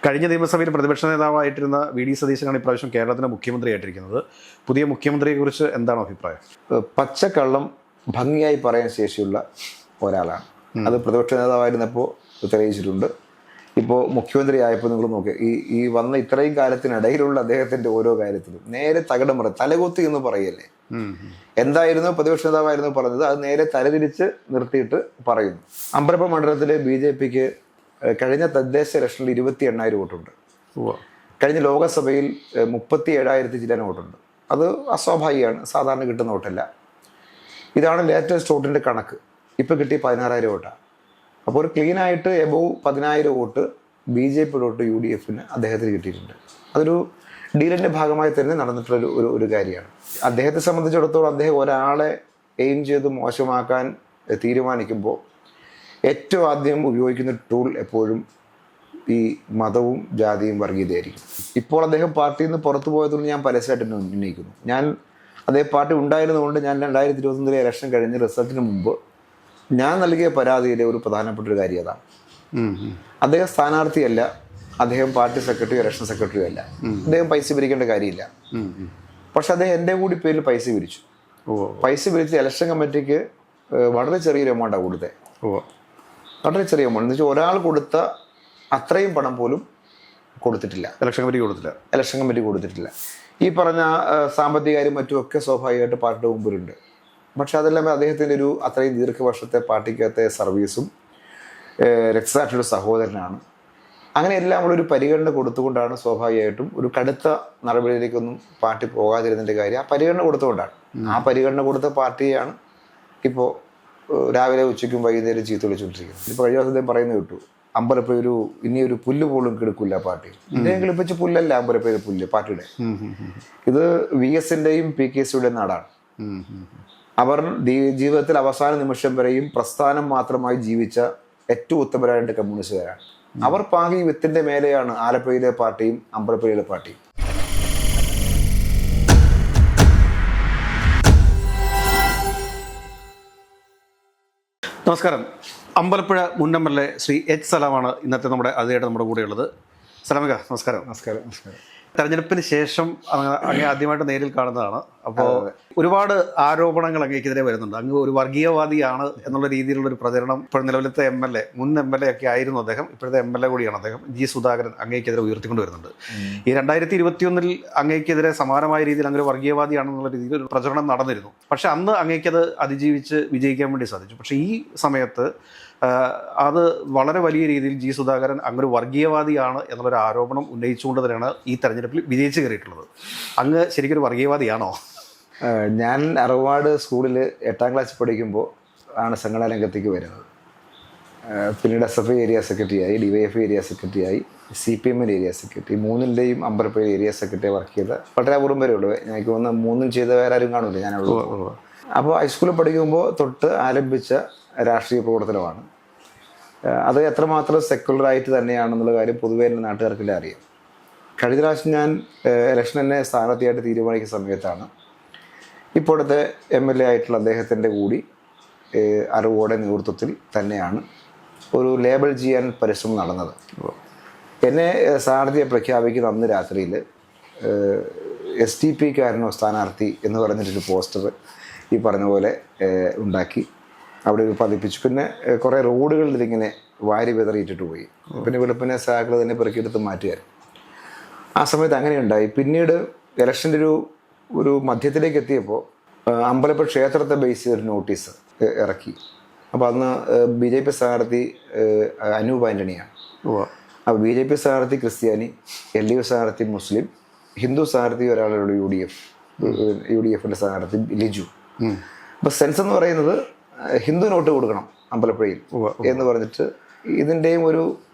കഴിഞ്ഞ നിയമസഭയിൽ പ്രതിപക്ഷ നേതാവായിട്ടിരുന്ന വി.ഡി. സതീശനാണ് ഇപ്രാവശ്യം കേരളത്തിൻ്റെ മുഖ്യമന്ത്രിയായിട്ടിരിക്കുന്നത്. പുതിയ മുഖ്യമന്ത്രിയെക്കുറിച്ച് എന്താണ് അഭിപ്രായം? പച്ചക്കള്ളം ഭംഗിയായി പറയാൻ ശേഷിയുള്ള ഒരാളാണ്. അത് പ്രതിപക്ഷ നേതാവായിരുന്നപ്പോൾ തെളിയിച്ചിട്ടുണ്ട്. ഇപ്പോൾ മുഖ്യമന്ത്രി ആയപ്പോൾ നിങ്ങൾ നോക്കുക, ഈ വന്ന ഇത്രയും കാലത്തിനിടയിലുള്ള അദ്ദേഹത്തിൻ്റെ ഓരോ കാര്യത്തിലും നേരെ തകിടം പറയും. തലകുത്തി എന്ന് പറയല്ലേ, എന്തായിരുന്നു പ്രതിപക്ഷ നേതാവായിരുന്നു പറഞ്ഞത് അത് നേരെ തലതിരിച്ച് നിർത്തിയിട്ട് പറയുന്നു. അമ്പലപ്പുഴ മണ്ഡലത്തിലെ BJPക്ക് കഴിഞ്ഞ തദ്ദേശ ഇലക്ഷനിൽ 28,000 വോട്ടുണ്ട്. കഴിഞ്ഞ ലോകസഭയിൽ 37,000 ചില്ലാൻ വോട്ടുണ്ട്. അത് അസ്വാഭാവികമാണ്, സാധാരണ കിട്ടുന്ന വോട്ടല്ല. ഇതാണ് ലേറ്റസ്റ്റ് വോട്ടിൻ്റെ കണക്ക്. ഇപ്പോൾ കിട്ടിയ 16,000 വോട്ടാണ്. അപ്പോൾ ഒരു ക്ലീനായിട്ട് എബോവ് 10,000 വോട്ട് BJP തൊട്ട് UDFന് അദ്ദേഹത്തിന് കിട്ടിയിട്ടുണ്ട്. അതൊരു ഡീലിൻ്റെ ഭാഗമായി തന്നെ നടന്നിട്ടുള്ള ഒരു കാര്യമാണ്. അദ്ദേഹത്തെ സംബന്ധിച്ചിടത്തോളം അദ്ദേഹം ഒരാളെ എയിം ചെയ്ത് മോശമാക്കാൻ തീരുമാനിക്കുമ്പോൾ ഏറ്റവും ആദ്യം ഉപയോഗിക്കുന്ന ടൂൾ എപ്പോഴും ഈ മതവും ജാതിയും വർഗീയതയായിരിക്കും. ഇപ്പോൾ അദ്ദേഹം പാർട്ടിയിൽ നിന്ന് പുറത്തു പോയതുകൊണ്ട് ഞാൻ പരസ്യമായിട്ട് ഉന്നയിക്കുന്നു. അദ്ദേഹം പാർട്ടി ഉണ്ടായിരുന്നതുകൊണ്ട് ഞാൻ 2021 ഇലക്ഷൻ കഴിഞ്ഞ് റിസൾട്ടിന് മുമ്പ് ഞാൻ നൽകിയ പരാതിയിലെ ഒരു പ്രധാനപ്പെട്ട ഒരു കാര്യം അതാണ്. അദ്ദേഹം സ്ഥാനാർത്ഥിയല്ല, അദ്ദേഹം പാർട്ടി സെക്രട്ടറി, ഇലക്ഷൻ സെക്രട്ടറി അല്ല, അദ്ദേഹം പൈസ പിരിക്കേണ്ട കാര്യമില്ല. പക്ഷെ അദ്ദേഹം എൻ്റെ കൂടി പേരിൽ പൈസ പിരിച്ചു. പൈസ പിരിച്ച് ഇലക്ഷൻ കമ്മിറ്റിക്ക് വളരെ ചെറിയൊരു എമൗണ്ടാണ് കൊടുത്തത്. വളരെ ചെറിയ എമൗണ്ട് എന്ന് വെച്ചാൽ ഒരാൾ കൊടുത്ത അത്രയും പണം പോലും കൊടുത്തിട്ടില്ല, ഇലക്ഷൻ കമ്മിറ്റി കൊടുത്തിട്ടില്ല. ഈ പറഞ്ഞ സാമ്പത്തിക കാര്യം മറ്റുമൊക്കെ സ്വാഭാവികമായിട്ട് പാർട്ടിയുടെ മുമ്പിലുണ്ട്. പക്ഷെ അതെല്ലാം അദ്ദേഹത്തിൻ്റെ ഒരു അത്രയും ദീർഘവർഷത്തെ പാർട്ടിക്കകത്തെ സർവീസും രക്തസാക്ഷിയുടെ സഹോദരനാണ്. അങ്ങനെ എല്ലാം നമ്മളൊരു പരിഗണന കൊടുത്തുകൊണ്ടാണ് സ്വാഭാവികമായിട്ടും ഒരു കടുത്ത നടപടിയിലേക്കൊന്നും പാർട്ടി പോകാതിരുന്നതിൻ്റെ കാര്യം ആ പരിഗണന കൊടുത്തുകൊണ്ടാണ്. ആ പരിഗണന കൊടുത്ത പാർട്ടിയാണ് ഇപ്പോൾ രാവിലെ ഉച്ചയ്ക്കും വൈകുന്നേരം ചീത്ത വിളിച്ചുകൊണ്ടിരിക്കുന്നത്. ഇപ്പോൾ കഴിഞ്ഞ ദിവസം അദ്ദേഹം പറയുന്നത് കേട്ടു, അമ്പലപ്പുഴ ഇനിയൊരു പുല്ല് പോലും കിടക്കില്ല പാർട്ടി. ഇദ്ദേഹം കിളിപ്പിച്ച പുല്ലല്ല അമ്പലപ്പുഴ പുല്ല് പാർട്ടിയുടെ. ഇത് VSൻ്റെയും PKCയുടെയും നാടാണ്. അവർ ജീവിതത്തിൽ അവസാന നിമിഷം വരെയും പ്രസ്ഥാനം മാത്രമായി ജീവിച്ച ഏറ്റവും ഉത്തമരായ കമ്മ്യൂണിസ്റ്റുകാരാണ്. അവർ പാകി വിത്തിന്റെ മേലെയാണ് ആലപ്പുഴയിലെ പാർട്ടിയും അമ്പലപ്പുഴയിലെ പാർട്ടിയും. നമസ്കാരം. അമ്പലപ്പുഴ മുൻ MLA ശ്രീ H. സലാമാണ് ഇന്നത്തെ നമ്മുടെ അതിഥിയായിട്ട് നമ്മുടെ കൂടെയുള്ളത്. സലാമിക, നമസ്കാരം. നമസ്കാരം. നമസ്കാരം. തെരഞ്ഞെടുപ്പിന് ശേഷം അങ്ങ് ആദ്യമായിട്ട് നേരിൽ കാണുന്നതാണ്. അപ്പോൾ ഒരുപാട് ആരോപണങ്ങൾ അങ്ങേക്കെതിരെ വരുന്നുണ്ട്. അങ്ങ് ഒരു വർഗീയവാദിയാണ് എന്നുള്ള രീതിയിലുള്ള ഒരു പ്രചരണം ഇപ്പോൾ നിലവിലത്തെ മുൻ MLA ഒക്കെ ആയിരുന്നു അദ്ദേഹം, ഇപ്പോഴത്തെ MLA കൂടിയാണ് അദ്ദേഹം, G. സുധാകരൻ അങ്ങേക്കെതിരെ ഉയർത്തിക്കൊണ്ട് വരുന്നുണ്ട്. ഈ 2021 അങ്ങേക്കെതിരെ സമാനമായ രീതിയിൽ അങ്ങനെ വർഗീയവാദിയാണെന്നുള്ള രീതിയിൽ ഒരു പ്രചരണം നടന്നിരുന്നു. പക്ഷെ അന്ന് അങ്ങേക്കത് അതിജീവിച്ച് വിജയിക്കാൻ വേണ്ടി സാധിച്ചു. പക്ഷേ ഈ സമയത്ത് അത് വളരെ വലിയ രീതിയിൽ G. സുധാകരൻ അങ്ങൊരു വർഗീയവാദിയാണ് എന്നുള്ളൊരു ആരോപണം ഉന്നയിച്ചുകൊണ്ട് തന്നെയാണ് ഈ തെരഞ്ഞെടുപ്പിൽ വിജയിച്ച് കയറിയിട്ടുള്ളത്. അങ്ങ് ശരിക്കും വർഗീയവാദിയാണോ? ഞാൻ അറുവാട് സ്കൂളിൽ 8ാം ക്ലാസ്സിൽ പഠിക്കുമ്പോൾ ആണ് സംഘടനാ രംഗത്തേക്ക് വരുന്നത്. പിന്നീട് SFI ഏരിയ സെക്രട്ടറി ആയി, DYFI ഏരിയ സെക്രട്ടറി ആയി, CPM ഏരിയ സെക്രട്ടറി, മൂന്നിൻ്റെയും അമ്പലപ്പുഴ ഏരിയ സെക്രട്ടറി വർക്ക് ചെയ്ത് വളരെ അപൂർവം വരെ ഉള്ളൂ. എനിക്ക് തോന്നുന്നു മൂന്നും ചെയ്ത വേറെ ആരും കാണൂല, ഞാനുള്ളൂ. അപ്പോൾ ഹൈസ്കൂളിൽ പഠിക്കുമ്പോൾ തൊട്ട് ആരംഭിച്ച രാഷ്ട്രീയ പ്രവർത്തനമാണ്. അത് എത്രമാത്രം സെക്യുലറായിട്ട് തന്നെയാണെന്നുള്ള കാര്യം പൊതുവേ എൻ്റെ നാട്ടുകാർക്കെല്ലാം അറിയാം. കഴിഞ്ഞ പ്രാവശ്യം ഞാൻ ഇലക്ഷൻ തന്നെ സ്ഥാനാർത്ഥിയായിട്ട് തീരുമാനിക്കുന്ന സമയത്താണ് ഇപ്പോഴത്തെ MLA ആയിട്ടുള്ള അദ്ദേഹത്തിൻ്റെ കൂടി അറിവോടെ നേതൃത്വത്തിൽ തന്നെയാണ് ഒരു ലേബൽ ചെയ്യാൻ പരിശ്രമം നടന്നത്. എന്നെ സ്ഥാനാർത്ഥിയെ പ്രഖ്യാപിക്കുന്ന അന്ന് രാത്രിയിൽ STPക്കാരനോ സ്ഥാനാർത്ഥി എന്ന് പറഞ്ഞിട്ടൊരു പോസ്റ്റർ ഈ പറഞ്ഞ പോലെ ഉണ്ടാക്കി അവിടെ പതിപ്പിച്ചു. പിന്നെ കുറേ റോഡുകളിൽ ഇതിങ്ങനെ വാരി വിതറിയിട്ടിട്ട് പോയി. പിന്നെ വെളുപ്പിനെ സാക്കിൾ തന്നെ പെറുക്കിയെടുത്ത് മാറ്റുകയായിരുന്നു. ആ സമയത്ത് അങ്ങനെ ഉണ്ടായി. പിന്നീട് ഇലക്ഷൻ്റെ ഒരു മധ്യത്തിലേക്ക് എത്തിയപ്പോൾ അമ്പലപ്പുഴ ക്ഷേത്രത്തെ ബേസ് ചെയ്തൊരു നോട്ടീസ് ഇറക്കി. അപ്പോൾ അന്ന് BJP സ്ഥാനാർത്ഥി അനൂപ് ആൻ്റണിയാണ്. അപ്പോൾ BJP സ്ഥാനാർത്ഥി ക്രിസ്ത്യാനി, LDF സ്ഥാനാർത്ഥി മുസ്ലിം, ഹിന്ദു സ്ഥാനാർത്ഥി ഒരാളുള്ള UDFൻ്റെ സ്ഥാനാർത്ഥി ലിജു. അപ്പോൾ സെൻസ് എന്ന് പറയുന്നത് ഹിന്ദു നോട്ട് കൊടുക്കണം അമ്പലപ്പുഴയിൽ എന്ന് പറഞ്ഞിട്ട് ഇതിൻ്റെയും ഒരു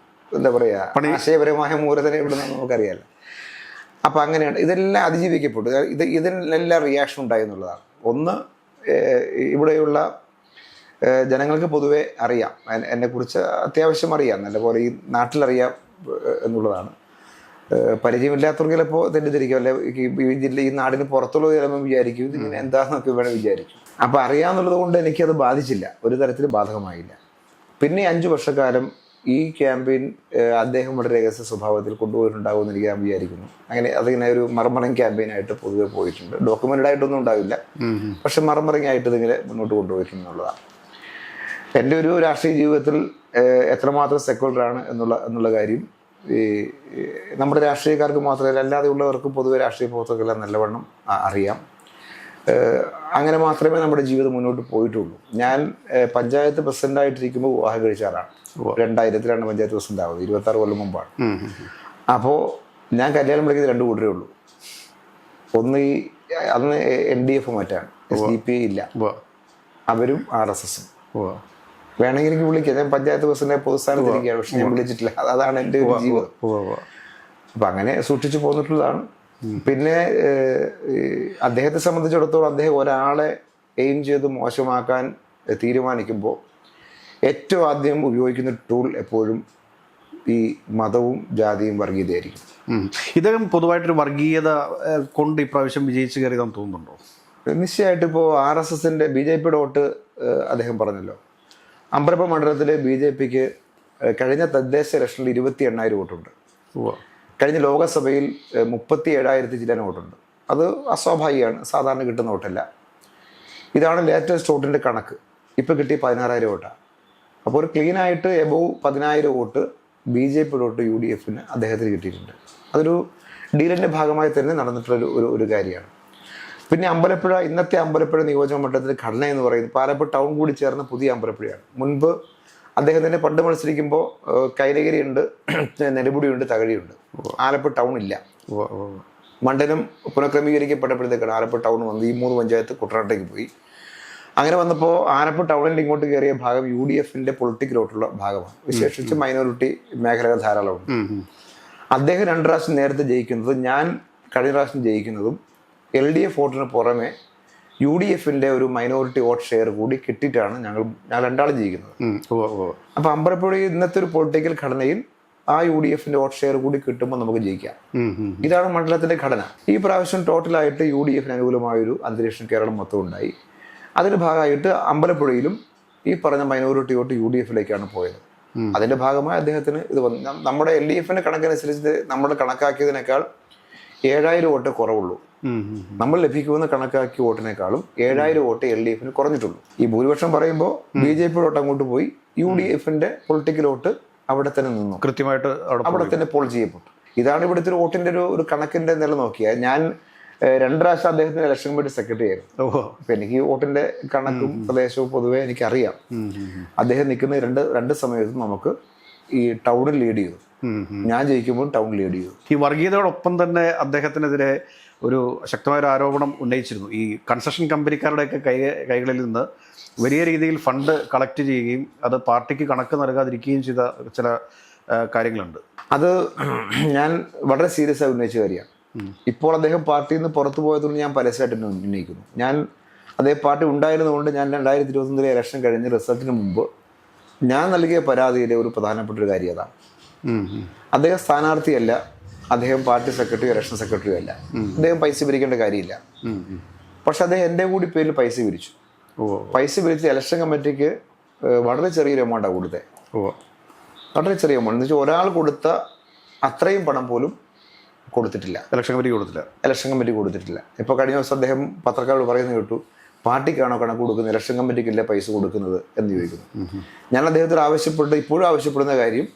എന്താ പറയുക ആശയപരമായ മൂലധനം ഇവിടെ നിന്ന് നമുക്കറിയാമല്ലോ. അപ്പം അങ്ങനെയാണ് ഇതെല്ലാം അതിജീവിക്കപ്പെട്ടു. ഇതിനെല്ലാം റിയാക്ഷൻ ഉണ്ടായി എന്നുള്ളതാണ്. ഒന്ന്, ഇവിടെയുള്ള ജനങ്ങൾക്ക് പൊതുവെ അറിയാം, എന്നെക്കുറിച്ച് അത്യാവശ്യം അറിയാം, നല്ലപോലെ ഈ നാട്ടിലറിയാം എന്നുള്ളതാണ്. പരിചയമില്ലാത്തവർക്ക് ചിലപ്പോൾ തെറ്റിദ്ധരിക്കും, അല്ലെ ഈ നാടിന് പുറത്തുള്ള ചിലപ്പോൾ വിചാരിക്കും ഇതിങ്ങനെ എന്താണെന്നൊക്കെ വേണം വിചാരിക്കും. അപ്പോൾ അറിയാമെന്നുള്ളത് കൊണ്ട് എനിക്കത് ബാധിച്ചില്ല, ഒരു തരത്തിൽ ബാധകമായില്ല. പിന്നെ 5 വർഷക്കാലം ഈ ക്യാമ്പയിൻ അദ്ദേഹം വളരെ രഹസ്യ സ്വഭാവത്തിൽ കൊണ്ടുപോയിട്ടുണ്ടാകുമെന്ന് എനിക്ക് ഞാൻ വിചാരിക്കുന്നു. അങ്ങനെ അതിങ്ങനെ ഒരു മർമറിങ് ക്യാമ്പയിനായിട്ട് പൊതുവെ പോയിട്ടുണ്ട്. ഡോക്യുമെന്റഡ് ആയിട്ടൊന്നും ഉണ്ടാവില്ല, പക്ഷെ മർമറിങ് ആയിട്ട് ഇതിങ്ങനെ മുന്നോട്ട് കൊണ്ടുപോയിട്ടുണ്ടെന്നുള്ളതാണ്. എൻ്റെ ഒരു രാഷ്ട്രീയ ജീവിതത്തിൽ എത്രമാത്രം സെക്യുലറാണ് എന്നുള്ള കാര്യം ഈ നമ്മുടെ രാഷ്ട്രീയക്കാർക്ക് മാത്രമല്ല അല്ലാതെയുള്ളവർക്കും പൊതുവെ രാഷ്ട്രീയ പ്രവർത്തകർക്കെല്ലാം നല്ലവണ്ണം അറിയാം. അങ്ങനെ മാത്രമേ നമ്മുടെ ജീവിതം മുന്നോട്ട് പോയിട്ടുള്ളൂ. ഞാൻ പഞ്ചായത്ത് പ്രസിഡൻ്റായിട്ടിരിക്കുമ്പോൾ വിവാഹം കഴിച്ച ആളാണ്. 2000-ലാണ് പഞ്ചായത്ത് പ്രസിഡന്റ് ആവുന്നത്, 26 കൊല്ലം മുമ്പാണ്. അപ്പോൾ ഞാൻ കല്യാണം വിളിക്കുന്നത് 2 കൂട്ടരേ ഉള്ളൂ. ഒന്ന് ഈ അന്ന് NDF മറ്റാണ്, SDP ഇല്ല, അവരും RSSും. വേണമെങ്കിൽ എനിക്ക് വിളിക്കാം, ഞാൻ പഞ്ചായത്ത് പ്രസിഡന്റ് പൊതുസ്ഥാനത്തിരിക്കുകയാണ്, പക്ഷെ ഞാൻ വിളിച്ചിട്ടില്ല. അതാണ് എൻ്റെ ഒരു ജീവിതം. അപ്പം അങ്ങനെ സൂക്ഷിച്ചു പോന്നിട്ടുള്ളതാണ്. പിന്നെ അദ്ദേഹത്തെ സംബന്ധിച്ചിടത്തോളം അദ്ദേഹം ഒരാളെ എയിം ചെയ്ത് മോശമാക്കാൻ തീരുമാനിക്കുമ്പോൾ ഏറ്റവും ആദ്യം ഉപയോഗിക്കുന്ന ടൂൾ എപ്പോഴും ഈ മതവും ജാതിയും വർഗീയതയായിരിക്കും. ഇദ്ദേഹം പൊതുവായിട്ടൊരു വർഗീയത കൊണ്ട് ഇപ്രാവശ്യം വിജയിച്ചു കയറിയതെന്ന് തോന്നുന്നുണ്ടോ? നിശ്ചയമായിട്ട് ഇപ്പോൾ RSSന്റെ BJPയുടെ വോട്ട് അദ്ദേഹം പറഞ്ഞല്ലോ. അമ്പലപ്പുഴ മണ്ഡലത്തിൽ BJPക്ക് കഴിഞ്ഞ തദ്ദേശ ഇലക്ഷനിൽ 28,000 വോട്ടുണ്ട്. കഴിഞ്ഞ ലോകസഭയിൽ 37,000 ചില്ലാൻ വോട്ടുണ്ട്. അത് അസ്വാഭാവികമാണ്, സാധാരണ കിട്ടുന്ന വോട്ടല്ല. ഇതാണ് ലേറ്റസ്റ്റ് വോട്ടിൻ്റെ കണക്ക്. ഇപ്പോൾ കിട്ടിയ 16,000 വോട്ടാണ്. അപ്പോൾ ഒരു ക്ലീനായിട്ട് എബോവ് 10,000 വോട്ട് BJPയുടെ വോട്ട് UDFന് അദ്ദേഹത്തിന് കിട്ടിയിട്ടുണ്ട്. അതൊരു ഡീലിൻ്റെ ഭാഗമായി തന്നെ നടന്നിട്ടുള്ള ഒരു കാര്യമാണ്. പിന്നെ അമ്പലപ്പുഴ, ഇന്നത്തെ അമ്പലപ്പുഴ നിയോജക മണ്ഡലത്തിൻ്റെ ഘടന എന്ന് പറയുന്നത് പാലപ്പുഴ ടൗൺ കൂടി ചേർന്ന പുതിയ അമ്പലപ്പുഴയാണ്. മുൻപ് അദ്ദേഹത്തിൻ്റെ പണ്ട് മത്സരിക്കുമ്പോൾ കൈനഗിരി ഉണ്ട്, നെടുമുടിയുണ്ട്, തകഴിയുണ്ട്. ആലപ്പുഴ ടൗൺ ഇല്ല. മണ്ഡലം പുനഃക്രമീകരിക്കപ്പെട്ടപ്പോഴത്തേക്കാണ് ആലപ്പുഴ ടൗൺ വന്ന് ഈ 3 പഞ്ചായത്ത് കുട്ടനാട്ടേക്ക് പോയി. അങ്ങനെ വന്നപ്പോൾ ആലപ്പുഴ ടൗണിൽ ഇങ്ങോട്ട് കയറിയ ഭാഗം UDFന്റെ പൊളിറ്റിക്കലോട്ടുള്ള ഭാഗമാണ്. വിശേഷിച്ച് മൈനോറിറ്റി മേഖലകൾ ധാരാളമുണ്ട്. അദ്ദേഹം 2 പ്രാവശ്യം നേരത്തെ ജയിക്കുന്നതും ഞാൻ കഴിഞ്ഞ പ്രാവശ്യം ജയിക്കുന്നതും LDF വോട്ടിന് പുറമെ UDFന്റെ ഒരു മൈനോറിറ്റി വോട്ട് ഷെയർ കൂടി കിട്ടിയിട്ടാണ് ഞങ്ങൾ രണ്ടാളും ജയിക്കുന്നത്. അപ്പൊ അമ്പലപ്പുഴ ഇന്നത്തെ ഒരു പൊളിറ്റിക്കൽ ഘടനയിൽ ആ UDFന്റെ വോട്ട് ഷെയർ കൂടി കിട്ടുമ്പോൾ നമുക്ക് ജയിക്കാം. ഇതാണ് മണ്ഡലത്തിന്റെ ഘടന. ഈ പ്രാവശ്യം ടോട്ടലായിട്ട് UDFന് അനുകൂലമായൊരു അന്തരീക്ഷം കേരളം മൊത്തം ഉണ്ടായി. അതിന്റെ ഭാഗമായിട്ട് അമ്പലപ്പുഴയിലും ഈ പറഞ്ഞ മൈനോറിറ്റി വോട്ട് UDFിലേക്കാണ് പോയത്. അതിന്റെ ഭാഗമായി അദ്ദേഹത്തിന് ഇത് വന്നു. നമ്മുടെ LDFന്റെ കണക്കനുസരിച്ച് നമ്മൾ കണക്കാക്കിയതിനേക്കാൾ 7,000 വോട്ട് കുറവുള്ളൂ. നമ്മൾ ലഭിക്കുമെന്ന് കണക്കാക്കിയ വോട്ടിനേക്കാളും 7,000 വോട്ട് LDFന് കുറഞ്ഞിട്ടുള്ളൂ. ഈ ഭൂരിപക്ഷം പറയുമ്പോൾ BJP വോട്ട് അങ്ങോട്ട് പോയി, UDFന്റെ പൊളിറ്റിക്കൽ വോട്ട് അവിടെ തന്നെ നിന്നു, കൃത്യമായിട്ട് അവിടെ തന്നെ പോൾ ചെയ്യപ്പെട്ടു. ഇതാണ് ഇവിടുത്തെ ഒരു വോട്ടിന്റെ ഒരു കണക്കിന്റെ നില നോക്കിയാൽ. ഞാൻ 2 പ്രാവശ്യം അദ്ദേഹത്തിന് ഇലക്ഷൻ കമ്മിറ്റി സെക്രട്ടറി ആയിരുന്നു. അപ്പൊ എനിക്ക് വോട്ടിന്റെ കണക്കും പ്രദേശവും പൊതുവെ എനിക്കറിയാം. അദ്ദേഹം നിൽക്കുന്ന രണ്ട് സമയത്തും നമുക്ക് ഈ ടൗണിൽ ലീഡ് ചെയ്തു. ഞാൻ ജയിക്കുമ്പോൾ ടൗൺ ലീഡ് ചെയ്തു. ഈ വർഗീയതയോടൊപ്പം തന്നെ അദ്ദേഹത്തിനെതിരെ ഒരു ശക്തമായ ഒരു ആരോപണം ഉന്നയിച്ചിരുന്നു. ഈ കൺസ്ട്രക്ഷൻ കമ്പനിക്കാരുടെയൊക്കെ കൈകളിൽ നിന്ന് വലിയ രീതിയിൽ ഫണ്ട് കളക്ട് ചെയ്യുകയും അത് പാർട്ടിക്ക് കണക്ക് നൽകാതിരിക്കുകയും ചെയ്ത ചില കാര്യങ്ങളുണ്ട്. അത് ഞാൻ വളരെ സീരിയസ് ആയി ഉന്നയിച്ച കാര്യമാണ്. ഇപ്പോൾ അദ്ദേഹം പാർട്ടിയിൽ നിന്ന് പുറത്തു പോയതുകൊണ്ട് ഞാൻ പരസ്യമായിട്ട് ഉന്നയിക്കുന്നു. അദ്ദേഹം പാർട്ടി ഉണ്ടായിരുന്നതുകൊണ്ട് ഞാൻ 2021 ഇലക്ഷൻ കഴിഞ്ഞ് റിസൾട്ടിന് മുമ്പ് ഞാൻ നൽകിയ പരാതിയിലെ ഒരു പ്രധാനപ്പെട്ട ഒരു കാര്യം അതാണ്. അദ്ദേഹം സ്ഥാനാർത്ഥിയല്ല, അദ്ദേഹം പാർട്ടി സെക്രട്ടറി, ഇലക്ഷൻ സെക്രട്ടറിയും അല്ല. അദ്ദേഹം പൈസ പിരിക്കേണ്ട കാര്യമില്ല. പക്ഷെ അദ്ദേഹം എൻ്റെ കൂടി പേരിൽ പൈസ പിരിച്ചു. പൈസ പിരിച്ച് ഇലക്ഷൻ കമ്മിറ്റിക്ക് വളരെ ചെറിയൊരു എമൗണ്ടാണ് കൊടുത്തത്. വളരെ ചെറിയ എമൗണ്ട് എന്ന് വെച്ചാൽ ഒരാൾ കൊടുത്ത അത്രയും പണം പോലും കൊടുത്തിട്ടില്ല. ഇലക്ഷൻ കമ്മിറ്റി കൊടുത്തിട്ടില്ല. ഇപ്പോൾ കഴിഞ്ഞ ദിവസം അദ്ദേഹം പത്രക്കാരോട് പറയുന്നത് കേട്ടു, പാർട്ടിക്കാണോ കണക്ക് കൊടുക്കുന്നത്, ഇലക്ഷൻ കമ്മിറ്റിക്കല്ലേ പൈസ കൊടുക്കുന്നത് എന്ന് ചോദിക്കുന്നു. ഞാൻ അദ്ദേഹത്തോട് ഇപ്പോഴും ആവശ്യപ്പെടുന്ന കാര്യം,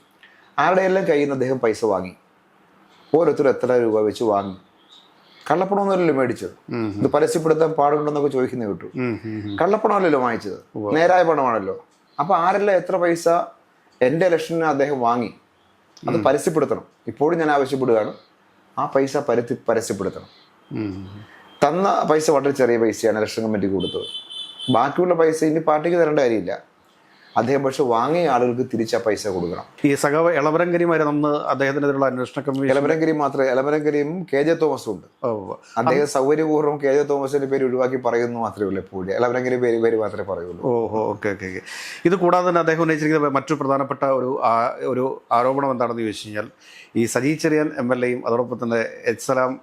ആരുടെയെല്ലാം കയ്യിൽ നിന്ന് അദ്ദേഹം പൈസ വാങ്ങി, ഓരോരുത്തരും എത്ര രൂപ വെച്ച് വാങ്ങി, കള്ളപ്പണമൊന്നുമല്ലല്ലോ മേടിച്ചത്. ഇത് പരസ്യപ്പെടുത്താൻ പാടുണ്ടെന്നൊക്കെ ചോദിക്കുന്ന കേട്ടു. കള്ളപ്പണമല്ലല്ലോ വാങ്ങിച്ചത്, നേരായ പണമാണല്ലോ. അപ്പൊ ആരെല്ലാം എത്ര പൈസ എൻ്റെ ഇലക്ഷന് അദ്ദേഹം വാങ്ങി അത് പരസ്യപ്പെടുത്തണം. ഇപ്പോഴും ഞാൻ ആവശ്യപ്പെടുകയാണ്, ആ പൈസ പരസ്യപ്പെടുത്തണം. തന്ന പൈസ വളരെ ചെറിയ പൈസയാണ് ഇലക്ഷൻ കമ്മിറ്റി കൊടുത്തത്. ബാക്കിയുള്ള പൈസ ഇനി പാർട്ടിക്ക് തരേണ്ട കാര്യമില്ല. അദ്ദേഹം പക്ഷെ വാങ്ങിയ ആളുകൾക്ക് തിരിച്ച പൈസ കൊടുക്കണം. ഈ സഖാവ് എളവരങ്കരിമാരെന്ന് അദ്ദേഹത്തിനെതിരുള്ള അന്വേഷണ കമ്മീഷൻ, എളവരങ്കരിയും KJ തോമസും ഉണ്ട്. അദ്ദേഹം സൗകര്യപൂർവ്വം KJ തോമസിന്റെ പേര് ഒഴിവാക്കി പറയുന്നു മാത്രമേ ഉള്ളൂ. എപ്പോഴും എളവരങ്കരി പേര് മാത്രമേ പറയുള്ളൂ. ഓക്കെ. ഇത് കൂടാതെ തന്നെ അദ്ദേഹം ഉന്നയിച്ചിരിക്കുന്ന മറ്റൊരു പ്രധാനപ്പെട്ട ഒരു ആരോപണം എന്താണെന്ന് ചോദിച്ചു കഴിഞ്ഞാൽ, ഈ സജി ചെറിയാൻ MLAയും അതോടൊപ്പം തന്നെ എച്ച്സലാം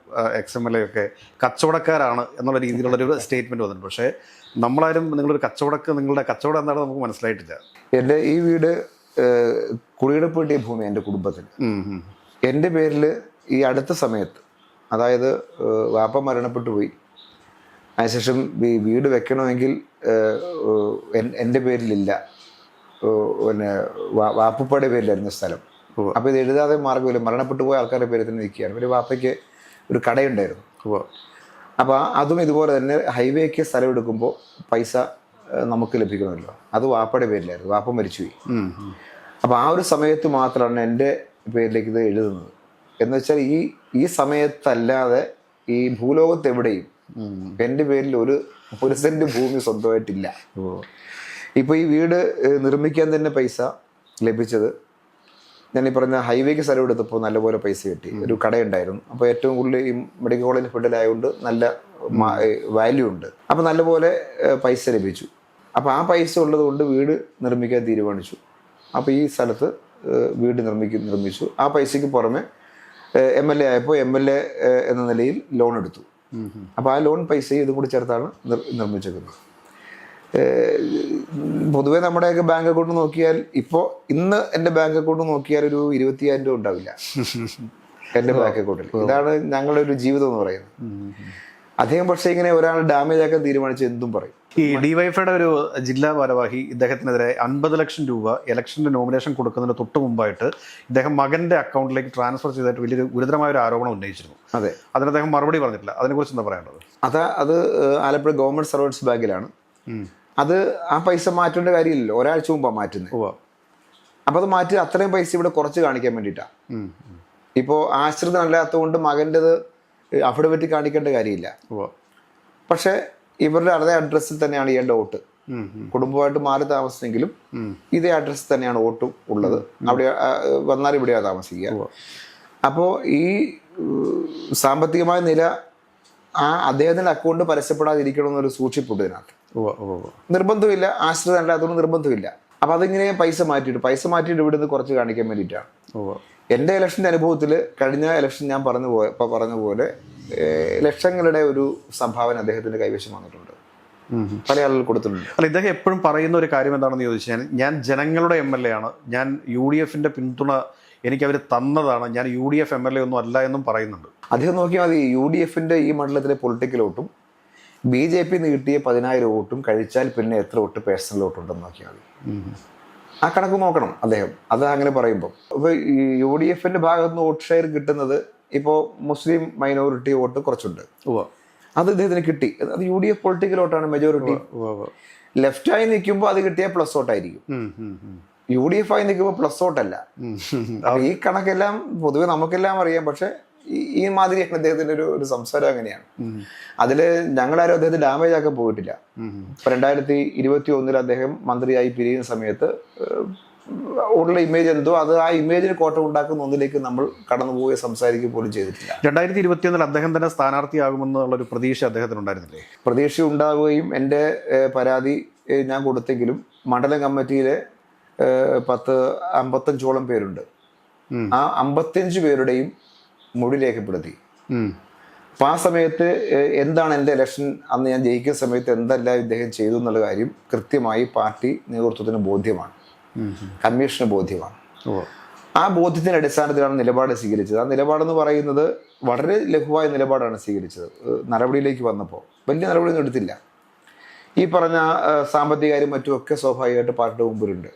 XMLA ഒക്കെ കച്ചവടക്കാരാണ് എന്നുള്ള രീതിയിലുള്ളൊരു സ്റ്റേറ്റ്മെന്റ് വന്നിട്ടുണ്ട്. പക്ഷേ നമ്മളാരും നിങ്ങളുടെ കച്ചവടം എന്താണെന്ന് നമുക്ക് മനസ്സിലായിട്ടില്ല. എൻ്റെ ഈ വീട് കുടിയെടുപ്പ് കിട്ടിയ ഭൂമി എൻ്റെ കുടുംബത്തിൽ. ഉം, ഉം. എൻ്റെ പേരിൽ ഈ അടുത്ത സമയത്ത്, അതായത് വാപ്പ മരണപ്പെട്ടു പോയി, അതിനുശേഷം വീട് വെക്കണമെങ്കിൽ എൻ്റെ പേരിലില്ല, പിന്നെ വാപ്പയുടെ പേരിലായിരുന്നു സ്ഥലം. അപ്പോൾ ഇത് എഴുതാതെ മാർഗ്ഗമില്ല, മരണപ്പെട്ടു പോയ ആൾക്കാരുടെ പേരിൽ തന്നെ നിൽക്കുകയാണ്. ഒരു വാപ്പയ്ക്ക് ഒരു കടയുണ്ടായിരുന്നു. അപ്പോൾ അതും ഇതുപോലെ തന്നെ ഹൈവേക്ക് സ്ഥലം എടുക്കുമ്പോൾ പൈസ നമുക്ക് ലഭിക്കണമല്ലോ, അത് വാപ്പയുടെ പേരിലായിരുന്നു, വാപ്പ മരിച്ചുപോയി. അപ്പോൾ ആ ഒരു സമയത്ത് മാത്രമാണ് എൻ്റെ പേരിലേക്ക് ഇത് എഴുതുന്നത്. എന്ന് വെച്ചാൽ ഈ സമയത്തല്ലാതെ ഈ ഭൂലോകത്ത് എവിടെയും എൻ്റെ പേരിൽ ഒരു സെന്റ് ഭൂമി സ്വന്തമായിട്ടില്ല. ഇപ്പോൾ ഈ വീട് നിർമ്മിക്കാൻ തന്നെ പൈസ ലഭിച്ചത്, ഞാൻ ഈ പറഞ്ഞ ഹൈവേക്ക് സ്ഥലം എടുത്തപ്പോൾ നല്ലപോലെ പൈസ കിട്ടി. ഒരു കടയുണ്ടായിരുന്നു, അപ്പോൾ ഏറ്റവും കൂടുതൽ ഈ മെഡിക്കൽ കോളേജ് ഫീൽഡിലായതുകൊണ്ട് നല്ല വാല്യൂ ഉണ്ട്. അപ്പോൾ നല്ലപോലെ പൈസ ലഭിച്ചു. അപ്പോൾ ആ പൈസ ഉള്ളത് കൊണ്ട് വീട് നിർമ്മിക്കാൻ തീരുമാനിച്ചു. അപ്പോൾ ഈ സ്ഥലത്ത് വീട് നിർമ്മിച്ചു. ആ പൈസയ്ക്ക് പുറമെ MLA ആയപ്പോൾ MLA എന്ന നിലയിൽ ലോൺ എടുത്തു. അപ്പോൾ ആ ലോൺ പൈസ ഇതും കൂടി ചേർത്താണ് നിർമ്മിച്ചേക്കുന്നത്. പൊതുവേ നമ്മുടെയൊക്കെ ബാങ്ക് അക്കൗണ്ട് നോക്കിയാൽ ഇന്ന് എൻ്റെ ബാങ്ക് അക്കൗണ്ട് നോക്കിയാൽ ഒരു 20,000 രൂപ ഉണ്ടാവില്ല എൻ്റെ ബാങ്ക് അക്കൗണ്ടിൽ. ഇതാണ് ഞങ്ങളുടെ ഒരു ജീവിതം എന്ന് പറയുന്നത്. അദ്ദേഹം പക്ഷേ ഇങ്ങനെ ഒരാൾ ഡാമേജ് ആക്കാൻ തീരുമാനിച്ച് എന്തും പറയും. ഈ ഡിവൈഫൈയുടെ ഒരു ജില്ലാ ഭാരവാഹി ഇദ്ദേഹത്തിനെതിരെ 50 ലക്ഷം രൂപ ഇലക്ഷന്റെ നോമിനേഷൻ കൊടുക്കുന്നതിന് തൊട്ട് മുമ്പായിട്ട് ഇദ്ദേഹം മകന്റെ അക്കൗണ്ടിലേക്ക് ട്രാൻസ്ഫർ ചെയ്തിട്ട് വലിയൊരു ഗുരുതരമായ ഒരു ആരോപണം ഉന്നയിച്ചിരുന്നു. അതെ, അതിന് അദ്ദേഹം മറുപടി പറഞ്ഞിട്ടില്ല. അതിനെക്കുറിച്ച് എന്താ പറയേണ്ടത്? അത് ആലപ്പുഴ ഗവൺമെന്റ് സർവൻസ് ബാങ്കിലാണ്. അത് ആ പൈസ മാറ്റേണ്ട കാര്യമില്ലല്ലോ, ഒരാഴ്ച മുമ്പാണ് മാറ്റുന്നത്. അപ്പോൾ അത് മാറ്റി അത്രയും പൈസ ഇവിടെ കുറച്ച് കാണിക്കാൻ വേണ്ടിയിട്ടാണ്. ഇപ്പോൾ ആശ്രിതമല്ലാത്തതുകൊണ്ട് മകൻ്റെത് അഫിഡവിറ്റ് കാണിക്കേണ്ട കാര്യമില്ല. പക്ഷേ ഇവരുടെ അതേ അഡ്രസ്സിൽ തന്നെയാണ് ഇയാളുടെ വോട്ട്. കുടുംബമായിട്ട് മാറി താമസിച്ചെങ്കിലും ഇതേ അഡ്രസ്സിൽ തന്നെയാണ് വോട്ടും ഉള്ളത്. അവിടെ വന്നാൽ ഇവിടെയാണ് താമസിക്കുക. അപ്പോൾ ഈ സാമ്പത്തികമായ നില അദ്ദേഹത്തിന്റെ അക്കൗണ്ട് പരസ്യപ്പെടാതിരിക്കണമെന്നൊരു സൂക്ഷിപ്പുണ്ട് ഇതിനകത്ത്. നിർബന്ധമില്ല, ആശ്രിതമല്ലാത്തതുകൊണ്ട് നിർബന്ധമില്ല. അപ്പം അതിങ്ങനെ പൈസ മാറ്റിയിട്ട് ഇവിടുന്ന് കുറച്ച് കാണിക്കാൻ വേണ്ടിയിട്ടാണ്. എൻ്റെ ഇലക്ഷൻ്റെ അനുഭവത്തിൽ കഴിഞ്ഞ ഇലക്ഷൻ ഞാൻ പറഞ്ഞ പോലെ ലക്ഷങ്ങളുടെ ഒരു സംഭാവന അദ്ദേഹത്തിന്റെ കൈവശം വന്നിട്ടുണ്ട്, പല ആളുകൾ കൊടുത്തിട്ടുണ്ട്. അല്ല, ഇദ്ദേഹം എപ്പോഴും പറയുന്ന ഒരു കാര്യം എന്താണെന്ന് ചോദിച്ചാൽ, ഞാൻ ജനങ്ങളുടെ MLA ആണ്, ഞാൻ UDFന്റെ പിന്തുണ എനിക്ക് അവർ തന്നതാണ്, ഞാൻ UDF MLA ഒന്നും അല്ല എന്നും പറയുന്നുണ്ട്. അദ്ദേഹം നോക്കിയാൽ മതി, UDFന്റെ ഈ മണ്ഡലത്തിലെ പൊളിറ്റിക്കൽ വോട്ടും BJP കിട്ടിയ 10,000 വോട്ടും കഴിച്ചാൽ പിന്നെ എത്ര വോട്ട് പേഴ്സണൽ വോട്ട് ഉണ്ടെന്ന് നോക്കിയാൽ മതി. ആ കണക്ക് നോക്കണം അദ്ദേഹം. അത് അങ്ങനെ പറയുമ്പോൾ ഇപ്പോൾ ഈ UDFന്റെ ഭാഗത്ത് നിന്ന് വോട്ട് ഷെയർ കിട്ടുന്നത്, ഇപ്പോൾ മുസ്ലിം മൈനോറിറ്റി വോട്ട് കുറച്ചുണ്ട്, അത് ഇദ്ദേഹത്തിന് കിട്ടി. അത് UDF പൊളിറ്റിക്കൽ വോട്ടാണ് മെജോറിറ്റി. ലെഫ്റ്റായി നിൽക്കുമ്പോൾ അത് കിട്ടിയാൽ പ്ലസ് വോട്ടായിരിക്കും. UDF ആയി നിൽക്കുമ്പോൾ പ്ലസ് വോട്ടല്ല. ഈ കണക്കെല്ലാം പൊതുവെ നമുക്കെല്ലാം അറിയാം. പക്ഷെ ഈ മാതിരിയാണ് അദ്ദേഹത്തിന്റെ ഒരു സംസാരം. അങ്ങനെയാണ്. അതിൽ ഞങ്ങളാരും അദ്ദേഹത്തെ ഡാമേജ് ആക്കാൻ പോയിട്ടില്ല. 2021 അദ്ദേഹം മന്ത്രിയായി പിരിയുന്ന സമയത്ത് ഉള്ള ഇമേജ് എന്തോ അത് ആ ഇമേജിന് കോട്ടം ഉണ്ടാക്കുന്ന ഒന്നിലേക്ക് നമ്മൾ കടന്നുപോയി സംസാരിക്കുക പോലും ചെയ്തിട്ടില്ല. 2021 അദ്ദേഹം തന്നെ സ്ഥാനാർത്ഥിയാകുമെന്നുള്ളൊരു പ്രതീക്ഷ അദ്ദേഹത്തിന് ഉണ്ടായിരുന്നില്ലേ? പ്രതീക്ഷ ഉണ്ടാവുകയും എൻ്റെ പരാതി ഞാൻ കൊടുത്തെങ്കിലും മണ്ഡലം കമ്മിറ്റിയിലെ 55ഓളം പേരുണ്ട്. ആ 55 പേരുടെയും മൊഴി രേഖപ്പെടുത്തി. അപ്പം ആ സമയത്ത് എന്താണ് എൻ്റെ ഇലക്ഷൻ അന്ന് ഞാൻ ജയിക്കുന്ന സമയത്ത് എന്തെല്ലാം ഇദ്ദേഹം ചെയ്തു എന്നുള്ള കാര്യം കൃത്യമായി പാർട്ടി നേതൃത്വത്തിന് ബോധ്യമാണ്, കമ്മീഷന് ബോധ്യമാണ്. ആ ബോധ്യത്തിൻ്റെ അടിസ്ഥാനത്തിലാണ് നിലപാട് സ്വീകരിച്ചത്. ആ നിലപാടെന്ന് പറയുന്നത് വളരെ ലഘുവായ നിലപാടാണ് സ്വീകരിച്ചത്. നടപടിയിലേക്ക് വന്നപ്പോൾ വലിയ നടപടിയൊന്നും എടുത്തില്ല. ഈ പറഞ്ഞ സാമ്പത്തിക കാര്യം മറ്റുമൊക്കെ സ്വാഭാവികമായിട്ട് പാർട്ടിയുടെ മുമ്പിലുണ്ട്.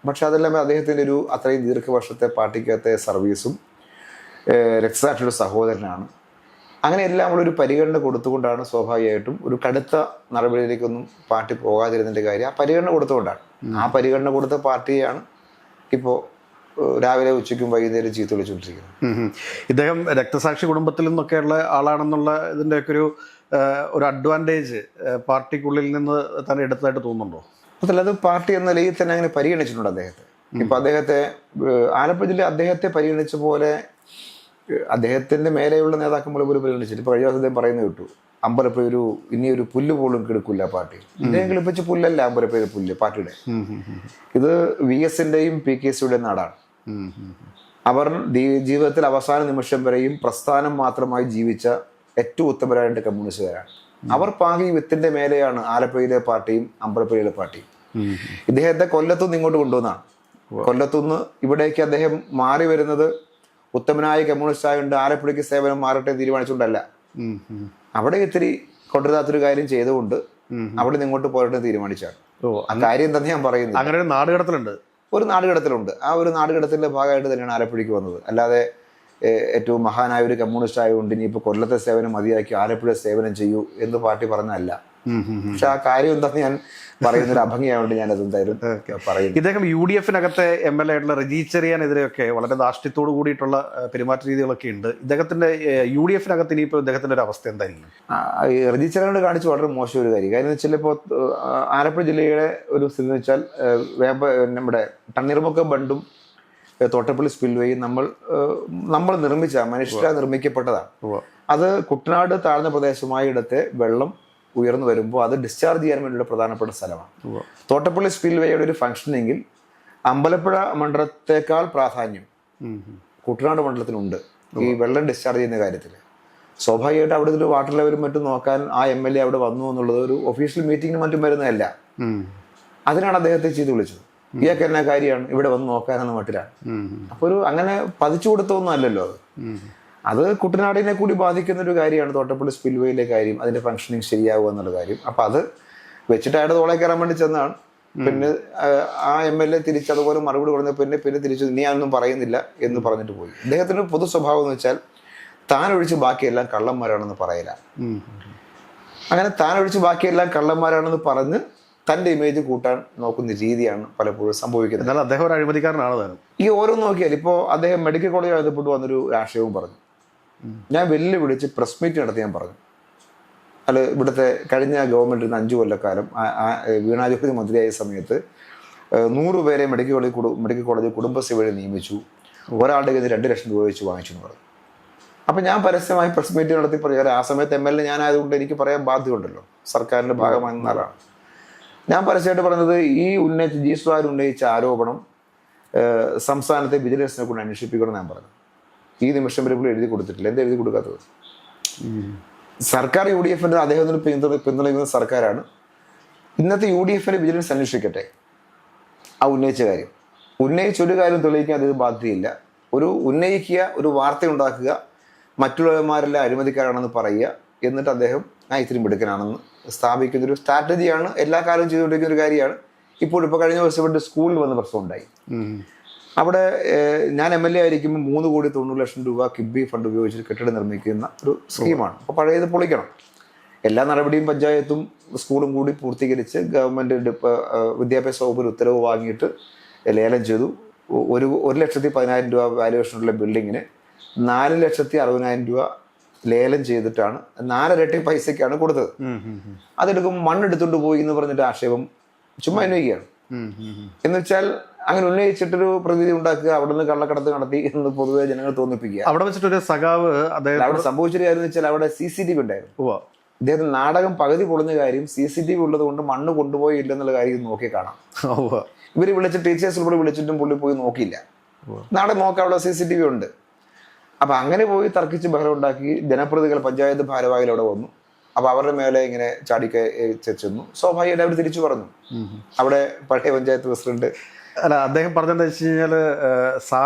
പക്ഷെ അതെല്ലാം അദ്ദേഹത്തിൻ്റെ ഒരു അത്രയും ദീർഘവർഷത്തെ പാർട്ടിക്കകത്തെ സർവീസും രക്തസാക്ഷിയുടെ സഹോദരനാണ്. അങ്ങനെ എല്ലാം നമ്മളൊരു പരിഗണന കൊടുത്തുകൊണ്ടാണ് സ്വാഭാവികമായിട്ടും ഒരു കടുത്ത നടപടിയിലേക്കൊന്നും പാർട്ടി പോകാതിരുന്നതിൻ്റെ കാര്യം ആ പരിഗണന കൊടുത്തുകൊണ്ടാണ്. ആ പരിഗണന കൊടുത്ത പാർട്ടിയാണ് ഇപ്പോൾ രാവിലെ ഉച്ചയ്ക്കും വൈകുന്നേരം ചീത്ത വിളിച്ചുകൊണ്ടിരിക്കുന്നത്. ഇദ്ദേഹം രക്തസാക്ഷി കുടുംബത്തിൽ നിന്നൊക്കെയുള്ള ആളാണെന്നുള്ള ഇതിൻ്റെയൊക്കെ ഒരു അഡ്വാൻറ്റേജ് പാർട്ടിക്കുള്ളിൽ നിന്ന് തന്നെ എടുത്തതായിട്ട് തോന്നുന്നുണ്ടോ? അതല്ല, അത് പാർട്ടി എന്ന നിലയിൽ തന്നെ അങ്ങനെ പരിഗണിച്ചിട്ടുണ്ട് അദ്ദേഹത്തെ. ഇപ്പം അദ്ദേഹത്തെ ആലപ്പുഴ ജില്ല അദ്ദേഹത്തെ പരിഗണിച്ച പോലെ അദ്ദേഹത്തിന്റെ മേലെയുള്ള നേതാക്കന്മാരെ പോലും പരിഗണിച്ചിട്ട് ഇപ്പോൾ കഴിഞ്ഞ ദിവസം അദ്ദേഹം പറയുന്നത് കേട്ടു, അമ്പലപ്പുഴ ഇനിയൊരു പുല്ല് പോലും കിടക്കില്ല പാർട്ടി. ഇദ്ദേഹം കിളിപ്പിച്ച പുല്ലല്ല അമ്പലപ്പുഴ പുല്ല് പാർട്ടിയുടെ. ഇത് VSന്റെയും PKCയുടെയും നാടാണ്. അവർ ജീവിതത്തിൽ അവസാന നിമിഷം വരെയും പ്രസ്ഥാനം മാത്രമായി ജീവിച്ച ഏറ്റവും ഉത്തമരായ കമ്മ്യൂണിസ്റ്റുകാരാണ്. അവർ പാകി വിത്തിന്റെ മേലെയാണ് ആലപ്പുഴയിലെ പാർട്ടിയും അമ്പലപ്പുഴയിലെ പാർട്ടിയും. ഇദ്ദേഹത്തെ കൊല്ലത്തുനിന്ന് ഇങ്ങോട്ട് കൊണ്ടുവന്നാണ്. കൊല്ലത്തുനിന്ന് ഇവിടേക്ക് അദ്ദേഹം മാറി വരുന്നത് ഉത്തമനായ കമ്മ്യൂണിസ്റ്റ് ആയതുകൊണ്ട് ആലപ്പുഴയ്ക്ക് സേവനം മാറട്ടെ തീരുമാനിച്ചുകൊണ്ടല്ല. അവിടെ ഇത്തിരി കൊണ്ടുവരാത്തൊരു കാര്യം ചെയ്തുകൊണ്ട് അവിടെ നിന്ന് ഇങ്ങോട്ട് പോരട്ടെ തീരുമാനിച്ചാണ്. ആ കാര്യം തന്നെ ഞാൻ പറയുന്നത്. അങ്ങനെ ഒരു നാടുകടത്തലുണ്ട്, ഒരു നാടുകടത്തലുണ്ട്. ആ ഒരു നാടുകടത്തിന്റെ ഭാഗമായിട്ട് തന്നെയാണ് ആലപ്പുഴയ്ക്ക് വന്നത്. അല്ലാതെ ഏറ്റവും മഹാനായ ഒരു കമ്മ്യൂണിസ്റ്റ് ആയതുകൊണ്ട് ഇനിയിപ്പോൾ കൊല്ലത്തെ സേവനം മതിയാക്കി ആലപ്പുഴ സേവനം ചെയ്യൂ എന്ന് പാർട്ടി പറഞ്ഞല്ല. പക്ഷെ ആ കാര്യം എന്താന്ന് ഞാൻ പറയുന്നൊരു അഭംഗിയായതുകൊണ്ട് ഞാൻ അതെന്തായാലും പറയുന്നു. ഇദ്ദേഹം UDF-നകത്തെ MLA ആയിട്ടുള്ള റജി ചെറിയാനെതിരെയൊക്കെ വളരെ ധാർഷ്ട്യത്തോട് കൂടിയിട്ടുള്ള പെരുമാറ്റ രീതികളൊക്കെ ഉണ്ട്. ഇദ്ദേഹത്തിന്റെ UDF-നകത്ത് ഇനിയിപ്പോൾ ഇദ്ദേഹത്തിന്റെ ഒരു അവസ്ഥ എന്തായിരിക്കും? റജി ചെറിയാനോട് കാണിച്ച് വളരെ മോശം ഒരു കാര്യം എന്ന് വെച്ചാൽ ഇപ്പോൾ ആലപ്പുഴ ജില്ലയുടെ ഒരു സ്ഥിതി എന്ന് വെച്ചാൽ നമ്മുടെ തണ്ണീർമുക്കം ബണ്ടും തോട്ടപ്പള്ളി സ്പിൽവേയും നമ്മൾ നിർമ്മിച്ച മനുഷ്യ നിർമ്മിക്കപ്പെട്ടതാണ്. അത് കുട്ടനാട് താഴ്ന്ന പ്രദേശമായ ഇടത്തെ വെള്ളം ഉയർന്നു വരുമ്പോൾ അത് ഡിസ്ചാർജ് ചെയ്യാൻ വേണ്ടിയുള്ള പ്രധാനപ്പെട്ട സ്ഥലമാണ്. തോട്ടപ്പള്ളി സ്പിൽവേയുടെ ഒരു ഫംഗ്ഷനെങ്കിൽ അമ്പലപ്പുഴ മണ്ഡലത്തെക്കാൾ പ്രാധാന്യം കുട്ടനാട് മണ്ഡലത്തിനുണ്ട് ഈ വെള്ളം ഡിസ്ചാർജ് ചെയ്യുന്ന കാര്യത്തിൽ. സ്വാഭാവികമായിട്ട് അവിടെ ഒരു വാട്ടർ ലെവലും മറ്റും നോക്കാൻ ആ MLA അവിടെ വന്നു എന്നുള്ളത് ഒരു ഒഫീഷ്യൽ മീറ്റിങ്ങിന് മറ്റും വരുന്നതല്ല. അതിനാണ് അദ്ദേഹത്തെ ചെയ്ത് വിളിച്ചത്. ഇയാൾക്ക് എന്നാ കാര്യമാണ് ഇവിടെ വന്ന് നോക്കാനെന്ന മട്ടിലാണ്. അപ്പൊ ഒരു അങ്ങനെ പതിച്ചു കൊടുത്തൊന്നും അല്ലല്ലോ അത് കുട്ടനാടിനെ കൂടി ബാധിക്കുന്ന ഒരു കാര്യമാണ് തോട്ടപ്പള്ളി സ്പിൽവേയിലെ കാര്യം, അതിന്റെ ഫംഗ്ഷനിങ് ശരിയാവുക എന്നുള്ള കാര്യം. അപ്പൊ അത് വെച്ചിട്ട് അയാളുടെ തോളെ കയറാൻ വേണ്ടി ചെന്നാണ്. പിന്നെ ആ MLA തിരിച്ച് അതുപോലെ മറുപടി പറഞ്ഞ പിന്നെ തിരിച്ചു ഇനി ഞാനൊന്നും പറയുന്നില്ല എന്ന് പറഞ്ഞിട്ട് പോയി. അദ്ദേഹത്തിന്റെ പൊതു സ്വഭാവം എന്ന് വെച്ചാൽ താൻ ഒഴിച്ച് ബാക്കിയെല്ലാം കള്ളന്മാരാണെന്ന് പറയില്ല. അങ്ങനെ താൻ ഒഴിച്ച് ബാക്കിയെല്ലാം കള്ളന്മാരാണെന്ന് പറഞ്ഞ് തന്റെ ഇമേജ് കൂട്ടാൻ നോക്കുന്ന രീതിയാണ് പലപ്പോഴും സംഭവിക്കുന്നത്. എന്നാൽ അദ്ദേഹം ഒരു അഴിമതിക്കാരനാണ്. ഈ ഓരോന്ന് നോക്കിയാൽ ഇപ്പോൾ അദ്ദേഹം മെഡിക്കൽ കോളേജ് ബന്ധപ്പെട്ട് വന്നൊരു രാഷ്ട്രീയവും പറഞ്ഞു. ഞാൻ വെല്ലുവിളിച്ച് പ്രസ് മീറ്റ് നടത്തി ഞാൻ പറഞ്ഞു, അല്ല ഇവിടുത്തെ കഴിഞ്ഞ ഗവൺമെന്റിൽ 5 കൊല്ലക്കാലം വീണ ജോർജ് മന്ത്രിയായ സമയത്ത് 100 പേരെ മെഡിക്കൽ കോളേജ് കുടുംബശ്രീ വഴി നിയമിച്ചു, ഒരാളുടെ കയ്യിൽ 2 ലക്ഷം രൂപ വെച്ച് വാങ്ങിച്ചു എന്ന് പറഞ്ഞു. അപ്പം ഞാൻ പരസ്യമായി പ്രസ് മീറ്റ് നടത്തി പറയാറ് ആ സമയത്ത് MLA ഞാനായതുകൊണ്ട് എനിക്ക് പറയാൻ ബാധ്യതയുണ്ടല്ലോ, സർക്കാരിന്റെ ഭാഗമാകുന്ന ആളാണ്. ഞാൻ പരസ്യമായിട്ട് പറഞ്ഞത് ഈ ജി സുധാകരൻ ഉന്നയിച്ച ആരോപണം സംസ്ഥാനത്തെ വിജിലൻസിനെ കൊണ്ട് അന്വേഷിപ്പിക്കണം ഞാൻ പറഞ്ഞു. ഈ നിമിഷം വരെ എഴുതി കൊടുത്തിട്ടില്ല. എന്താ എഴുതി കൊടുക്കാത്തത്? സർക്കാർ UDF-ന്റെ അദ്ദേഹത്തിന് പിന്തുണയ്ക്കുന്ന സർക്കാരാണ്. ഇന്നത്തെ UDF-ന്റെ വിജിലൻസ് അന്വേഷിക്കട്ടെ ആ ഉന്നയിച്ച കാര്യം. ഉന്നയിച്ചൊരു കാര്യം തെളിയിക്കാൻ അത് ബാധ്യതയില്ല. ഉന്നയിക്കുക, ഒരു വാർത്ത ഉണ്ടാക്കുക, മറ്റുള്ളവന്മാരെല്ലാം അഴിമതിക്കാരാണെന്ന് പറയുക, എന്നിട്ട് അദ്ദേഹം ഇത്തിരി മിടുക്കനാണെന്ന് സ്ഥാപിക്കുന്നൊരു സ്ട്രാറ്റജിയാണ് എല്ലാ കാലവും ചെയ്തുകൊണ്ടിരിക്കുന്ന ഒരു കാര്യമാണ്. ഇപ്പോൾ കഴിഞ്ഞ വർഷം സ്കൂളിൽ വന്ന പ്രശ്നം ഉണ്ടായി. അവിടെ ഞാൻ MLA ആയിരിക്കുമ്പോൾ 3,90,00,000 രൂപ കിബി ഫണ്ട് ഉപയോഗിച്ച് കെട്ടിടം നിർമ്മിക്കുന്ന ഒരു സ്കീമാണ്. അപ്പോൾ പഴയത് പൊളിക്കണം. എല്ലാ നടപടിയും പഞ്ചായത്തും സ്കൂളും കൂടി പൂർത്തീകരിച്ച് ഗവൺമെൻറ് വിദ്യാഭ്യാസ വകുപ്പിൽ ഉത്തരവ് വാങ്ങിയിട്ട് ലേലം ചെയ്തു. 1,10,10,000 രൂപ വാല്യുവേഷനുള്ള ബിൽഡിങ്ങിന് 4,60,000 രൂപ ലേലം ചെയ്തിട്ടാണ് 4 ഇരട്ടി പൈസക്കാണ് കൊടുത്തത്. അതെടുക്കുമ്പോൾ മണ്ണെടുത്തുകൊണ്ട് പോയി എന്ന് പറഞ്ഞിട്ട് ആക്ഷേപം ചുമ്മാ ഉന്നയിക്കുകയാണ്. എന്ന് വെച്ചാൽ അങ്ങനെ ഉന്നയിച്ചിട്ടൊരു പ്രതീതി ഉണ്ടാക്കുക, അവിടെ നിന്ന് കള്ളക്കടത്ത് നടത്തി എന്ന് പൊതുവെ ജനങ്ങൾ തോന്നിപ്പിക്കുക. അവിടെ വെച്ചിട്ടൊരു സഖാവ് അവിടെ സംഭവിച്ചൊരു കാര്യം എന്ന് വെച്ചാൽ അവിടെ CCTV ഉണ്ടായിരുന്നു. ഇദ്ദേഹത്തിന് നാടകം പകുതി പൊളിഞ്ഞ കാര്യം CCTV ഉള്ളത് കൊണ്ട് മണ്ണ് കൊണ്ടുപോയി ഇല്ലെന്നുള്ള കാര്യം നോക്കി കാണാം. ഇവര് വിളിച്ച് ടീച്ചേഴ്സ് കൂടെ വിളിച്ചിട്ടും പുള്ളി പോയി നോക്കിയില്ല. നാളെ നോക്കാം, അവിടെ CCTV ഉണ്ട്. അപ്പൊ അങ്ങനെ പോയി തർക്കിച്ച് ബഹളം ഉണ്ടാക്കി ജനപ്രതിനിധികൾ പഞ്ചായത്ത് ഭാരവാഹികൾ അവിടെ വന്നു. അപ്പൊ അവരുടെ മേലെ ഇങ്ങനെ ചെന്നു. സ്വാഭാവികമായിട്ട് അവർ തിരിച്ചു പറഞ്ഞു. അവിടെ പഴയ പഞ്ചായത്ത് പ്രസിഡന്റ് അല്ല അദ്ദേഹം പറഞ്ഞെന്താ വെച്ച് കഴിഞ്ഞാല്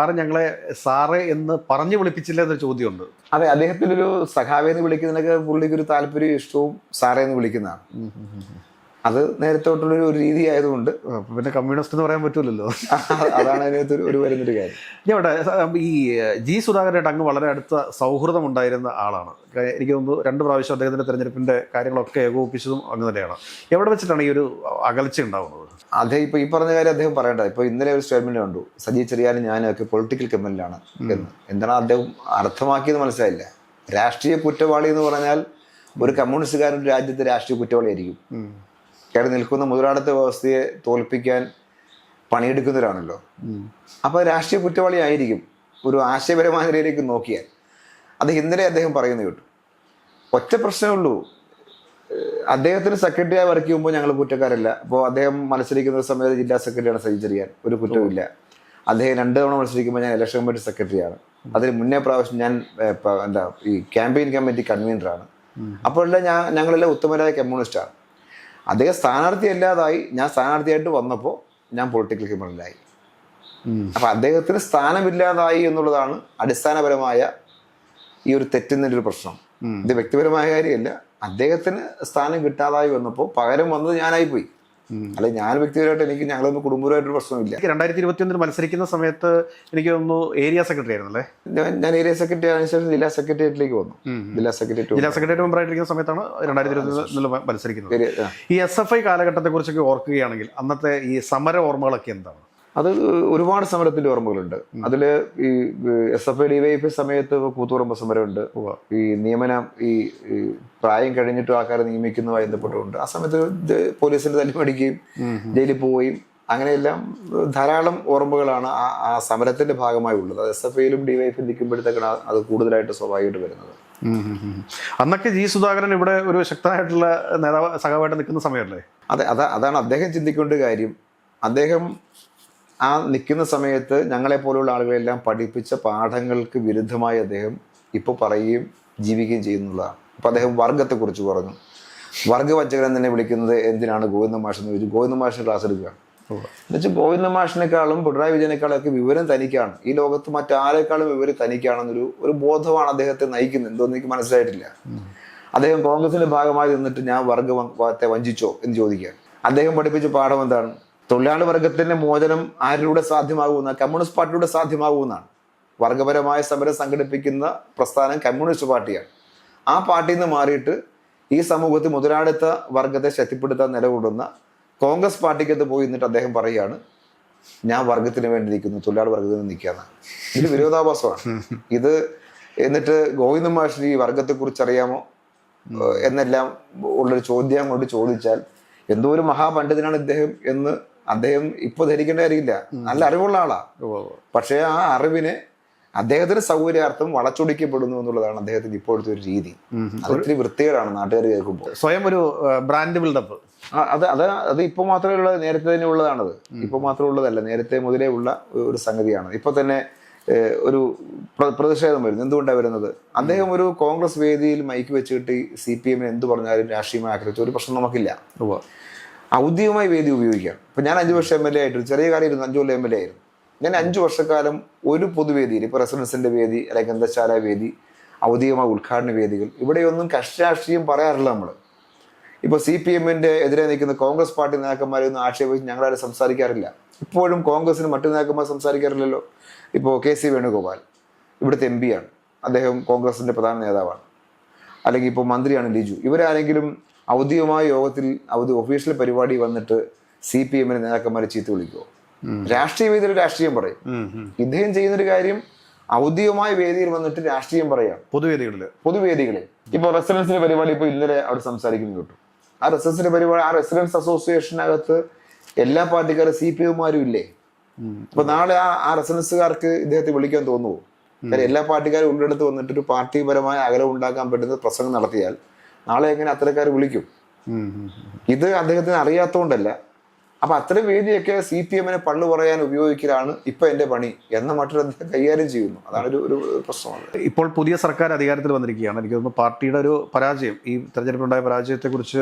സാറേ എന്ന് പറഞ്ഞു വിളിപ്പിച്ചില്ല എന്നൊരു ചോദ്യമുണ്ട്. അതെ, അദ്ദേഹത്തിന്റെ ഒരു സഖാവേന്ന് വിളിക്കുന്നതിനൊക്കെ പുള്ളിക്ക് ഒരു താല്പര്യം ഇഷ്ടവും സാറേ എന്ന് വിളിക്കുന്നതാണ്. അത് നേരത്തോട്ടുള്ള ഒരു രീതി ആയതുകൊണ്ട് പിന്നെ കമ്മ്യൂണിസ്റ്റ് എന്ന് പറയാൻ പറ്റൂലല്ലോ. അതാണ് അതിനകത്ത് ഒരു വരുന്നൊരു കാര്യം. ഇവിടെ ഈ ജി സുധാകരനായിട്ട് അങ്ങ് വളരെ അടുത്ത സൗഹൃദം ഉണ്ടായിരുന്ന ആളാണ്. എനിക്ക് തോന്നുന്നു 2 പ്രാവശ്യം അദ്ദേഹത്തിന്റെ തെരഞ്ഞെടുപ്പിന്റെ കാര്യങ്ങളൊക്കെ ഏകോപിപ്പിച്ചതും അങ്ങ് തന്നെയാണ്. എവിടെ വെച്ചിട്ടാണ് ഈ ഒരു അകൽച്ച ഉണ്ടാവുന്നത്? അദ്ദേഹം ഇപ്പൊ ഈ പറഞ്ഞ കാര്യം അദ്ദേഹം പറയേണ്ടത്. ഇപ്പൊ ഇന്നലെ ഒരു സ്റ്റേറ്റ്മെന്റ് കണ്ടു, സജി ചെറിയാനും ഞാനൊക്കെ പൊളിറ്റിക്കൽ കമ്മലിലാണ് എന്ന്. എന്താണ് അദ്ദേഹം അർത്ഥമാക്കിയത് മനസ്സിലായില്ല. രാഷ്ട്രീയ കുറ്റവാളി എന്ന് പറഞ്ഞാൽ ഒരു കമ്മ്യൂണിസ്റ്റുകാരൻ രാജ്യത്തെ രാഷ്ട്രീയ കുറ്റവാളിയായിരിക്കും. കയറി നിൽക്കുന്ന മുതലാളിത്ത വ്യവസ്ഥയെ തോൽപ്പിക്കാൻ പണിയെടുക്കുന്നവരാണല്ലോ. അപ്പൊ രാഷ്ട്രീയ കുറ്റവാളി ആയിരിക്കും ഒരു ആശയപരമായ നിലയിലേക്ക് നോക്കിയാൽ. അത് ഇന്നലെ അദ്ദേഹം പറയുന്നത് കേട്ടു. ഒറ്റ പ്രശ്നമേ ഉള്ളൂ, അദ്ദേഹത്തിന് സെക്രട്ടറിയായി വർക്ക് ചെയ്യുമ്പോൾ ഞങ്ങൾ കുറ്റക്കാരല്ല. അപ്പോൾ അദ്ദേഹം മത്സരിക്കുന്ന സമയത്ത് ജില്ലാ സെക്രട്ടറിയാണ് സജി ചെറിയാൻ, ഒരു കുറ്റവുമില്ല. അദ്ദേഹം 2 തവണ മത്സരിക്കുമ്പോൾ ഞാൻ ഇലക്ഷൻ കമ്മിറ്റി സെക്രട്ടറിയാണ്. അതിന് മുന്നേ പ്രാവശ്യം ഞാൻ ഈ ക്യാമ്പയിൻ കമ്മിറ്റി കൺവീനറാണ്. അപ്പോഴെല്ലാം ഞങ്ങളെല്ലാം ഉത്തമരായ കമ്മ്യൂണിസ്റ്റാണ്. അദ്ദേഹം സ്ഥാനാർത്ഥി അല്ലാതായി. ഞാൻ സ്ഥാനാർത്ഥിയായിട്ട് വന്നപ്പോൾ ഞാൻ പൊളിറ്റിക്കൽ ക്രിമിനലായി. അപ്പൊ അദ്ദേഹത്തിന് സ്ഥാനമില്ലാതായി എന്നുള്ളതാണ് അടിസ്ഥാനപരമായ ഈ ഒരു തെറ്റുന്നതിൻ്റെ ഒരു പ്രശ്നം. ഇത് വ്യക്തിപരമായ കാര്യമല്ല, അദ്ദേഹത്തിന് സ്ഥാനം കിട്ടാതായി വന്നപ്പോൾ പകരം വന്നത് ഞാനായി പോയി. അല്ലെ, ഞാൻ വ്യക്തിപരമായിട്ട് ഞങ്ങളൊന്നും കുടുംബപരമായിട്ടൊരു പ്രശ്നമില്ല. 2021 മത്സരിക്കുന്ന സമയത്ത് എനിക്ക് തോന്നുന്നു ഏരിയ സെക്രട്ടറി ആയിരുന്നല്ലേ? ഞാൻ ഏരിയ സെക്രട്ടറി അതിനുശേഷം ജില്ലാ സെക്രട്ടേറിയറ്റിലേക്ക് വന്നു. ജില്ലാ സെക്രട്ടേറിയറ്റ് മെമ്പർ ആയിട്ടിരിക്കുന്ന സമയത്താണ് 2021 മത്സരിക്കുന്നത്. ഈ SFI കാലഘട്ടത്തെ കുറിച്ചൊക്കെ ഓർക്കുകയാണെങ്കിൽ അന്നത്തെ ഈ സമര ഓർമ്മകളൊക്കെ എന്താണ്? അത് ഒരുപാട് സമരത്തിന്റെ ഓർമ്മകളുണ്ട്. അതില് ഈ SFI DYFI സമയത്ത് കൂത്തുപറമ്പ് സമരമുണ്ട്. ഈ നിയമനം ഈ പ്രായം കഴിഞ്ഞിട്ട് ആൾക്കാരെ നിയമിക്കുന്നതുമായി ബന്ധപ്പെട്ടുകൊണ്ട് ആ സമയത്ത് പോലീസിന്റെ തല്ലിമടിക്കുകയും ജയിലിൽ പോവുകയും അങ്ങനെയെല്ലാം ധാരാളം ഓർമ്മകളാണ് ആ സമരത്തിന്റെ ഭാഗമായി ഉള്ളത്. അത് SFIയിലും DYFI നിൽക്കുമ്പോഴത്തേക്കാണ് അത് കൂടുതലായിട്ട് സ്വാഭാവികമായിട്ട് വരുന്നത്. അന്നൊക്കെ G. സുധാകരൻ ഇവിടെ ഒരു ശക്തമായിട്ടുള്ള നേതാവ് സഖാവായിട്ട് നിൽക്കുന്ന സമയമല്ലേ? അതാണ് അദ്ദേഹം ചിന്തിക്കേണ്ട കാര്യം. അദ്ദേഹം ആ നിൽക്കുന്ന സമയത്ത് ഞങ്ങളെപ്പോലുള്ള ആളുകളെല്ലാം പഠിപ്പിച്ച പാഠങ്ങൾക്ക് വിരുദ്ധമായി അദ്ദേഹം ഇപ്പോൾ പറയുകയും ജീവിക്കുകയും ചെയ്യുന്നതാണ്. അപ്പം അദ്ദേഹം വർഗത്തെക്കുറിച്ച് പറഞ്ഞു. വർഗവഞ്ചകൻ തന്നെ വിളിക്കുന്നത് എന്തിനാണ് ഗോവിന്ദ മാഷ് എന്ന് ചോദിച്ചു. ഗോവിന്ദ മാഷിന് ക്ലാസ് എടുക്കുകയാണ്. എന്നുവെച്ചാൽ ഗോവിന്ദ മാഷിനേക്കാളും പിണറായി വിജയനേക്കാളൊക്കെ വിവരം തനിക്കാണ്. ഈ ലോകത്ത് മറ്റാരെക്കാളും വിവരം തനിക്കാണെന്നൊരു ബോധമാണ് അദ്ദേഹത്തെ നയിക്കുന്നത്. എന്തോന്ന് എനിക്ക് മനസ്സിലായിട്ടില്ല. അദ്ദേഹം കോൺഗ്രസിന്റെ ഭാഗമായി നിന്നിട്ട് ഞാൻ വർഗത്തെ വഞ്ചിച്ചോ എന്ന് ചോദിക്കുകയാണ്. അദ്ദേഹം പഠിപ്പിച്ച പാഠം എന്താണ്? തൊഴിലാളി വർഗത്തിന്റെ മോചനം ആരിലൂടെ സാധ്യമാകുന്ന? കമ്മ്യൂണിസ്റ്റ് പാർട്ടിയിലൂടെ സാധ്യമാകുമെന്നാണ്. വർഗപരമായ സമരം സംഘടിപ്പിക്കുന്ന പ്രസ്ഥാനം കമ്മ്യൂണിസ്റ്റ് പാർട്ടിയാണ്. ആ പാർട്ടിയിൽ നിന്ന് മാറിയിട്ട് ഈ സമൂഹത്തിൽ മുതലാളിത്ത വർഗത്തെ ശക്തിപ്പെടുത്താൻ നിലകൊള്ളുന്ന കോൺഗ്രസ് പാർട്ടിക്കകത്ത് പോയി നിന്നിട്ട് അദ്ദേഹം പറയുകയാണ് ഞാൻ വർഗത്തിന് വേണ്ടി നിൽക്കുന്നു, തൊഴിലാളി വർഗത്തിന് നിൽക്കാന്ന്. ഇത് വിരോധാഭാസമാണ്. ഇത് എന്നിട്ട് ഗോവിന്ദ മാഷിന് ഈ വർഗത്തെക്കുറിച്ച് അറിയാമോ എന്നെല്ലാം ഉള്ളൊരു ചോദ്യം കൊണ്ട് ചോദിച്ചാൽ എന്തോ ഒരു മഹാപണ്ഡിതനാണ് ഇദ്ദേഹം എന്ന് അദ്ദേഹം ഇപ്പൊ ധരിക്കേണ്ട കാര്യമില്ല. നല്ല അറിവുള്ള ആളാ. പക്ഷേ ആ അറിവിനെ അദ്ദേഹത്തിന് സൗകര്യാർത്ഥം വളച്ചൊടിക്കപ്പെടുന്നു എന്നുള്ളതാണ് അദ്ദേഹത്തിന് ഇപ്പോഴത്തെ ഒരു രീതി. അതൊത്തിരി വൃത്തികേടാണ് നാട്ടുകാർ കേൾക്കുമ്പോൾ. സ്വയം ഒരു ബ്രാൻഡ് ബിൽഡപ്പ്. അത് ഇപ്പൊ മാത്രമേ ഉള്ളത്, നേരത്തെ തന്നെ ഉള്ളതാണത്. ഇപ്പൊ മാത്രം ഉള്ളതല്ല, നേരത്തെ മുതലേ ഉള്ള ഒരു സംഗതിയാണ്. ഇപ്പൊ തന്നെ ഒരു പ്രതിഷേധം വരുന്നു. എന്തുകൊണ്ടാണ് വരുന്നത്? അദ്ദേഹം ഒരു കോൺഗ്രസ് വേദിയിൽ മൈക്ക് വെച്ചിട്ട് CPM എന്ത് പറഞ്ഞാലും രാഷ്ട്രീയമായി ആക്രമിച്ച ഒരു പ്രശ്നം നമുക്കില്ല. ഔദ്യോഗികമായി വേദി ഉപയോഗിക്കാം. ഇപ്പൊ ഞാൻ 5 വർഷം MLA ആയിട്ട്, ചെറിയ കാര്യമായിരുന്നു, 5 കൊല്ലം MLA ആയിരുന്നു. ഞാൻ 5 വർഷക്കാലം ഒരു പൊതുവേദിയിൽ, ഇപ്പൊ റെസിഡൻസിന്റെ വേദി അല്ലെങ്കിൽ ഗ്രന്ഥശാല വേദി, ഔദ്യോഗികമായ ഉദ്ഘാടന വേദികൾ, ഇവിടെയൊന്നും കക്ഷി രാഷ്ട്രീയം പറയാറില്ല നമ്മൾ. ഇപ്പോൾ CPMന്റെ എതിരെ നിൽക്കുന്ന കോൺഗ്രസ് പാർട്ടി നേതാക്കന്മാരൊന്നും ആക്ഷേപിച്ച് ഞങ്ങളാരും സംസാരിക്കാറില്ല. ഇപ്പോഴും കോൺഗ്രസിന് മറ്റു നേതാക്കന്മാർ സംസാരിക്കാറില്ലല്ലോ. ഇപ്പോൾ KC വേണുഗോപാൽ ഇവിടുത്തെ MP ആണ്, അദ്ദേഹം കോൺഗ്രസിന്റെ പ്രധാന നേതാവാണ്. അല്ലെങ്കിൽ ഇപ്പോൾ മന്ത്രിയാണ് ലിജു. ഇവരാരെങ്കിലും ഔദ്യോഗികമായ യോഗത്തിൽ ഒഫീഷ്യൽ പരിപാടി വന്നിട്ട് CPMന്റെ നേതാക്കന്മാരെ ചീത്ത വിളിക്കുമോ? രാഷ്ട്രീയ വേദിയിൽ രാഷ്ട്രീയം പറയും. ഇദ്ദേഹം ചെയ്യുന്നൊരു കാര്യം ഔദ്യോഗികമായ വേദിയിൽ വന്നിട്ട് രാഷ്ട്രീയം പറയാം. പൊതുവേദികളിൽ ഇപ്പോൾ റെസിഡൻസിന്റെ പരിപാടി ഇപ്പോൾ ഇന്നലെ അവിടെ സംസാരിക്കുന്നു കേട്ടു. ആ റെസിഡൻസിന്റെ പരിപാടി, ആ റെസിഡൻസ് അസോസിയേഷനകത്ത് എല്ലാ പാർട്ടിക്കാരും CPMമാരും ഇല്ലേ? അപ്പൊ നാളെ ആ റെസിഡൻസുകാർക്ക് ഇദ്ദേഹത്തെ വിളിക്കാൻ തോന്നുമോ? കാര്യം എല്ലാ പാർട്ടിക്കാരും ഉള്ളെടുത്ത് വന്നിട്ട് ഒരു പാർട്ടിപരമായ അകലം ഉണ്ടാക്കാൻ പറ്റുന്ന പ്രസംഗം നടത്തിയാൽ നാളെ എങ്ങനെ അത്തരക്കാർ വിളിക്കും? ഇത് അദ്ദേഹത്തിന് അറിയാത്തതുകൊണ്ടല്ല. അപ്പൊ അത്തരം വേദിയൊക്കെ CPMനെ പള്ളു പറയാൻ ഉപയോഗിക്കലാണ് ഇപ്പൊ എന്റെ പണി എന്ന മറ്റൊരു അദ്ദേഹം കൈകാര്യം ചെയ്യുന്നു. അതാണ് ഒരു പ്രശ്നമാണ്. ഇപ്പോൾ പുതിയ സർക്കാർ അധികാരത്തിൽ വന്നിരിക്കുകയാണ്. എനിക്ക് തോന്നുന്നു പാർട്ടിയുടെ ഒരു പരാജയം, ഈ തെരഞ്ഞെടുപ്പിലുണ്ടായ പരാജയത്തെക്കുറിച്ച്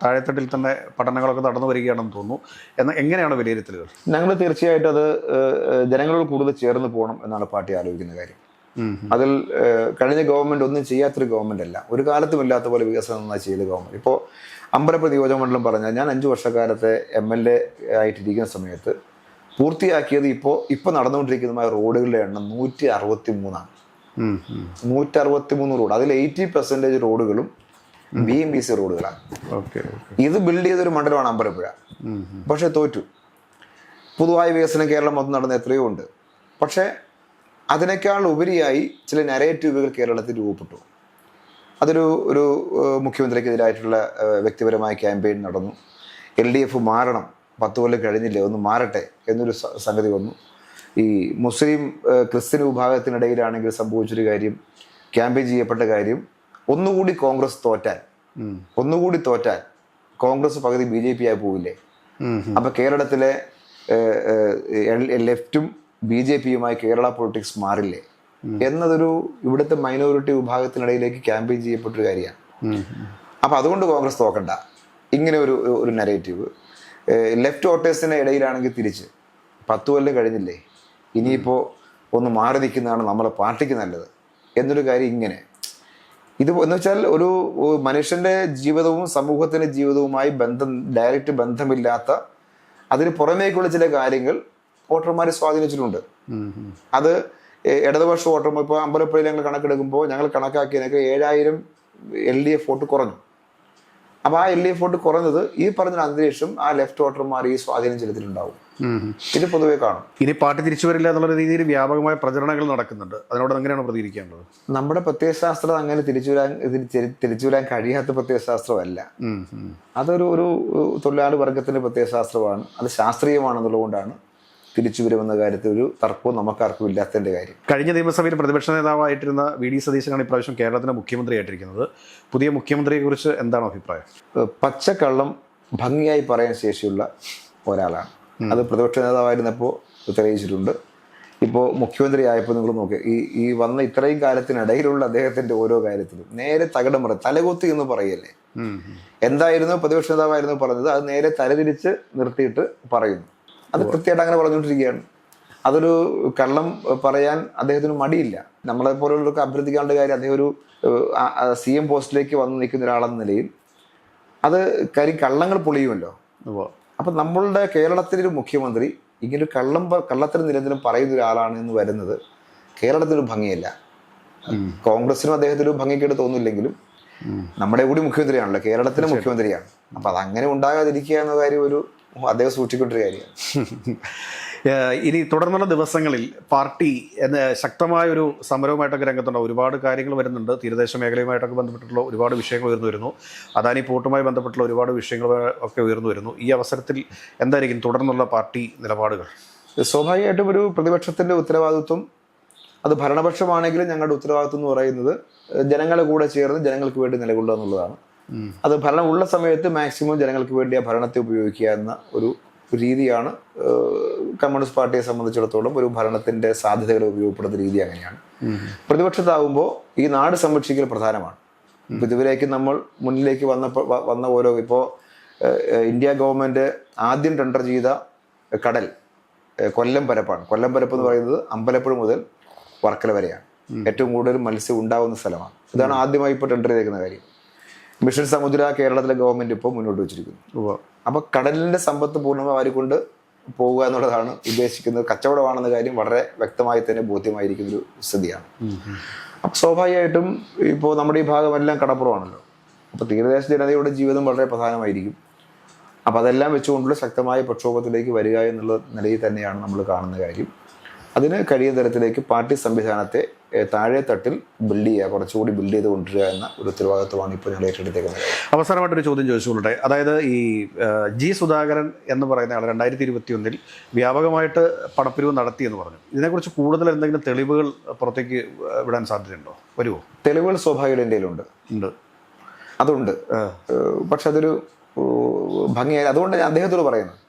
താഴെത്തട്ടിൽ തന്നെ പഠനങ്ങളൊക്കെ നടന്നു വരികയാണെന്ന് തോന്നുന്നു. എങ്ങനെയാണ് വിലയിരുത്തലുകൾ? ഞങ്ങൾ തീർച്ചയായിട്ടും അത് ജനങ്ങളോട് കൂടുതൽ ചേർന്ന് പോകണം എന്നാണ് പാർട്ടി ആലോചിക്കുന്ന കാര്യം. അതിൽ കഴിഞ്ഞ ഗവൺമെന്റ് ഒന്നും ചെയ്യാത്തൊരു ഗവൺമെന്റ് അല്ല, ഒരു കാലത്തും ഇല്ലാത്ത പോലെ വികസനം നന്നായി ചെയ്ത ഗവൺമെന്റ്. ഇപ്പോൾ അമ്പലപ്പുഴ നിയോജകമണ്ഡലം പറഞ്ഞാൽ ഞാൻ 5 വർഷക്കാലത്തെ MLA ആയിട്ടിരിക്കുന്ന സമയത്ത് പൂർത്തിയാക്കിയത് ഇപ്പോൾ നടന്നുകൊണ്ടിരിക്കുന്നതുമായ റോഡുകളുടെ എണ്ണം 163ആണ്. 163 റോഡ്. അതിൽ 80% റോഡുകളും BMBC റോഡുകളാണ്. ഇത് ബിൽഡ് ചെയ്തൊരു മണ്ഡലമാണ് അമ്പലപ്പുഴ. പക്ഷെ തോറ്റു. പൊതുവായ വികസനം കേരളം മൊത്തം നടന്ന എത്രയോ ഉണ്ട്. പക്ഷെ അതിനേക്കാൾ ഉപരിയായി ചില നരേറ്റീവുകൾ കേരളത്തിൽ രൂപപ്പെട്ടു. ഒരു മുഖ്യമന്ത്രിക്കെതിരായിട്ടുള്ള വ്യക്തിപരമായ ക്യാമ്പയിൻ നടന്നു. LDF മാറണം, 10 കൊല്ലം കഴിഞ്ഞില്ലേ, ഒന്ന് മാറട്ടെ എന്നൊരു സംഗതി വന്നു. ഈ മുസ്ലിം ക്രിസ്ത്യൻ വിഭാഗത്തിനിടയിലാണെങ്കിൽ സംഭവിച്ചൊരു കാര്യം, ക്യാമ്പയിൻ ചെയ്യപ്പെട്ട കാര്യം, ഒന്നുകൂടി കോൺഗ്രസ് തോറ്റാൽ കോൺഗ്രസ് പകുതി BJP ആയി പോവില്ലേ? അപ്പൊ കേരളത്തിലെ ലെഫ്റ്റും BJPയുമായി കേരള പൊളിറ്റിക്സ് മാറില്ലേ എന്നതൊരു ഇവിടുത്തെ മൈനോറിറ്റി വിഭാഗത്തിനിടയിലേക്ക് ക്യാമ്പയിൻ ചെയ്യപ്പെട്ടൊരു കാര്യമാണ്. അപ്പൊ അതുകൊണ്ട് കോൺഗ്രസ് തോക്കണ്ട, ഇങ്ങനെ ഒരു നരേറ്റീവ്. ലെഫ്റ്റ് വോട്ടേഴ്സിന്റെ ഇടയിലാണെങ്കിൽ തിരിച്ച് 10 കൊല്ലം കഴിഞ്ഞില്ലേ, ഇനിയിപ്പോൾ ഒന്ന് മാറി നിൽക്കുന്നതാണ് നമ്മളെ പാർട്ടിക്ക് നല്ലത് എന്നൊരു കാര്യം ഇങ്ങനെ ഇത് എന്ന് വെച്ചാൽ ഒരു മനുഷ്യന്റെ ജീവിതവും സമൂഹത്തിന്റെ ജീവിതവുമായി ഡയറക്റ്റ് ബന്ധമില്ലാത്ത അതിന് പുറമേക്കുള്ള ചില കാര്യങ്ങൾ വോട്ടർമാരെ സ്വാധീനിച്ചിട്ടുണ്ട്. അത് ഇടതുപക്ഷ വോട്ടർമാർ ഇപ്പോൾ അമ്പലപ്പുഴയിൽ ഞങ്ങൾ കണക്കെടുക്കുമ്പോൾ ഞങ്ങൾ കണക്കാക്കിയതിനൊക്കെ 7000 LDF വോട്ട് കുറഞ്ഞു. അപ്പോൾ ആ LDF വോട്ട് കുറഞ്ഞത് ഈ പറഞ്ഞ അന്തരീക്ഷം ആ ലെഫ്റ്റ് വോട്ടർമാർ ഈ സ്വാധീനം ചെലുത്തിയിട്ടുണ്ടാവും. ഇത് പൊതുവെ കാണും. ഇനി പാർട്ടി തിരിച്ചു വരില്ല എന്നുള്ള രീതിയിൽ വ്യാപകമായ പ്രചരണങ്ങൾ നടക്കുന്നുണ്ട്. അതിനോട് എങ്ങനെയാണ് പ്രതികരിക്കേണ്ടത്? നമ്മുടെ പ്രത്യയശാസ്ത്രം അങ്ങനെ തിരിച്ചു വരാൻ കഴിയാത്ത പ്രത്യയശാസ്ത്രമല്ല. അതൊരു തൊഴിലാളി വർഗത്തിന്റെ പ്രത്യയശാസ്ത്രമാണ്. അത് ശാസ്ത്രീയമാണെന്നുള്ളതുകൊണ്ടാണ് തിരിച്ചു വരുമെന്ന കാര്യത്തിൽ ഒരു തർക്കവും നമുക്കാർക്കും ഇല്ലാത്തതിന്റെ കാര്യം. കഴിഞ്ഞ നിയമസഭയിൽ പ്രതിപക്ഷ നേതാവായിട്ടിരുന്ന VD സതീശനാണ് ഇപ്രാവശ്യം കേരളത്തിന്റെ മുഖ്യമന്ത്രിയായിട്ടിരിക്കുന്നത്. പുതിയ മുഖ്യമന്ത്രിയെ കുറിച്ച് എന്താണ് അഭിപ്രായം? പച്ചക്കള്ളം ഭംഗിയായി പറയാൻ ശേഷിയുള്ള ഒരാളാണ്. അത് പ്രതിപക്ഷ നേതാവായിരുന്നപ്പോൾ തെളിയിച്ചിട്ടുണ്ട്. ഇപ്പോൾ മുഖ്യമന്ത്രി ആയപ്പോൾ നിങ്ങൾ നോക്കുക, ഈ വന്ന ഇത്രയും കാലത്തിനിടയിലുള്ള അദ്ദേഹത്തിന്റെ ഓരോ കാര്യത്തിലും നേരെ തകിടം മറി തലകുത്തി എന്ന് പറയല്ലേ. എന്തായിരുന്നു പ്രതിപക്ഷ നേതാവായിരുന്നു പറഞ്ഞത്, അത് നേരെ തലതിരിച്ച് നിർത്തിയിട്ട് പറയുന്നു. അത് കൃത്യമായിട്ട് അങ്ങനെ പറഞ്ഞുകൊണ്ടിരിക്കുകയാണ്. അതൊരു കള്ളം പറയാൻ അദ്ദേഹത്തിന് മടിയില്ല. നമ്മളെ പോലുള്ളവർക്ക് അഭ്യർത്ഥിക്കാനുള്ള കാര്യം, അദ്ദേഹം ഒരു CM പോസ്റ്റിലേക്ക് വന്ന് നിൽക്കുന്ന ഒരാളെന്ന നിലയിൽ അത് കള്ളങ്ങൾ പൊളിയുമല്ലോ. അപ്പം നമ്മളുടെ കേരളത്തിലൊരു മുഖ്യമന്ത്രി ഇങ്ങനൊരു കള്ളത്തിന് നിരന്തരം പറയുന്ന ഒരാളാണ് എന്ന് വരുന്നത് കേരളത്തിലൊരു ഭംഗിയല്ല. കോൺഗ്രസിനും അദ്ദേഹത്തിന് ഭംഗിക്കേട് തോന്നില്ലെങ്കിലും നമ്മുടെ കൂടി മുഖ്യമന്ത്രിയാണല്ലോ, കേരളത്തിലെ മുഖ്യമന്ത്രിയാണ്. അപ്പം അതങ്ങനെ ഉണ്ടാകാതിരിക്കുക എന്ന കാര്യം അദ്ദേഹം സൂക്ഷിക്കൊണ്ടൊരു കാര്യമാണ്. ഇനി തുടർന്നുള്ള ദിവസങ്ങളിൽ പാർട്ടി ശക്തമായൊരു സമരവുമായിട്ടൊക്കെ രംഗത്തുണ്ടാവും. ഒരുപാട് കാര്യങ്ങൾ വരുന്നുണ്ട്. തീരദേശ മേഖലയുമായിട്ടൊക്കെ ബന്ധപ്പെട്ടിട്ടുള്ള ഒരുപാട് വിഷയങ്ങൾ ഉയർന്നു വരുന്നു. അദാനി പോർട്ടുമായി ബന്ധപ്പെട്ടുള്ള ഒരുപാട് വിഷയങ്ങൾ ഒക്കെ ഉയർന്നു വരുന്നു. ഈ അവസരത്തിൽ എന്തായിരിക്കും തുടർന്നുള്ള പാർട്ടി നിലപാടുകൾ? സ്വാഭാവികമായിട്ടും ഒരു പ്രതിപക്ഷത്തിന്റെ ഉത്തരവാദിത്വം, അത് ഭരണപക്ഷമാണെങ്കിലും ഞങ്ങളുടെ ഉത്തരവാദിത്വം എന്ന് പറയുന്നത് ജനങ്ങളെ കൂടെ ചേർന്ന് ജനങ്ങൾക്ക് വേണ്ടി നിലകൊള്ളുക എന്നുള്ളതാണ്. അത് ഭരണം ഉള്ള സമയത്ത് മാക്സിമം ജനങ്ങൾക്ക് വേണ്ടി ആ ഭരണത്തെ ഉപയോഗിക്കുക എന്ന ഒരു രീതിയാണ് കമ്മ്യൂണിസ്റ്റ് പാർട്ടിയെ സംബന്ധിച്ചിടത്തോളം ഒരു ഭരണത്തിന്റെ സാധ്യതകളെ ഉപയോഗപ്പെടുന്ന രീതി അങ്ങനെയാണ്. പ്രതിപക്ഷത്താകുമ്പോൾ ഈ നാട് സംരക്ഷിക്കൽ പ്രധാനമാണ്. ഇതുവരേക്ക് നമ്മൾ മുന്നിലേക്ക് വന്ന ഓരോ ഇപ്പോൾ ഇന്ത്യ ഗവൺമെന്റ് ആദ്യം ടെൻഡർ ചെയ്ത കടൽ കൊല്ലം പരപ്പാണ്. കൊല്ലം പരപ്പ് എന്ന് പറയുന്നത് അമ്പലപ്പുഴ മുതൽ വർക്കല വരെയാണ്. ഏറ്റവും കൂടുതൽ മത്സ്യം ഉണ്ടാവുന്ന സ്ഥലമാണ്. ഇതാണ് ആദ്യമായി ഇപ്പോൾ ടെൻഡർ ചെയ്തേക്കുന്ന കാര്യം. മിഷൻ സമുദ്ര കേരളത്തിലെ ഗവൺമെന്റ് ഇപ്പോൾ മുന്നോട്ട് വെച്ചിരിക്കുന്നു. അപ്പൊ കടലിന്റെ സമ്പത്ത് പൂർണ്ണമായി വാരിക്കൊണ്ട് പോവുക എന്നുള്ളതാണ് ഉദ്ദേശിക്കുന്നത്. കച്ചവടമാണെന്ന കാര്യം വളരെ വ്യക്തമായി തന്നെ ബോധ്യമായിരിക്കുന്ന ഒരു സ്ഥിതിയാണ്. അപ്പൊ സ്വാഭാവികമായിട്ടും ഇപ്പോൾ നമ്മുടെ ഈ ഭാഗമെല്ലാം കടപ്പുറമാണല്ലോ. അപ്പൊ തീരദേശ ജനതയുടെ ജീവിതം വളരെ പ്രധാനമായിരിക്കും. അപ്പൊ അതെല്ലാം വെച്ചുകൊണ്ടുള്ള ശക്തമായ പ്രക്ഷോഭത്തിലേക്ക് വരിക എന്നുള്ള നിലയിൽ തന്നെയാണ് നമ്മൾ കാണുന്ന കാര്യം. അതിന് കഴിയുന്ന തരത്തിലേക്ക് പാർട്ടി സംവിധാനത്തെ താഴെ തട്ടിൽ കുറച്ചുകൂടി ബിൽഡ് ചെയ്ത് കൊണ്ടുവരിക എന്ന ഒരു ഉത്തരവാദിത്വമാണ് ഇപ്പോൾ ഞങ്ങൾ ഏറ്റെടുത്തേക്കുന്നത്. അവസാനമായിട്ടൊരു ചോദ്യം ചോദിച്ചുകൊള്ളട്ടെ. അതായത് ഈ G. സുധാകരൻ എന്ന് പറയുന്ന ആൾ 2021 വ്യാപകമായിട്ട് പണപ്പിരിവ് നടത്തിയെന്ന് പറഞ്ഞു. ഇതിനെക്കുറിച്ച് കൂടുതൽ എന്തെങ്കിലും തെളിവുകൾ പുറത്തേക്ക് വിടാൻ സാധ്യതയുണ്ടോ? വരുമോ? തെളിവുകൾ സ്വാഭാവികമായിട്ട് എൻ്റെ കയ്യിലുണ്ട്. അതുണ്ട്. പക്ഷെ അതൊരു ഭംഗിയായി, അതുകൊണ്ട് ഞാൻ അദ്ദേഹത്തോട് പറയുന്നത്,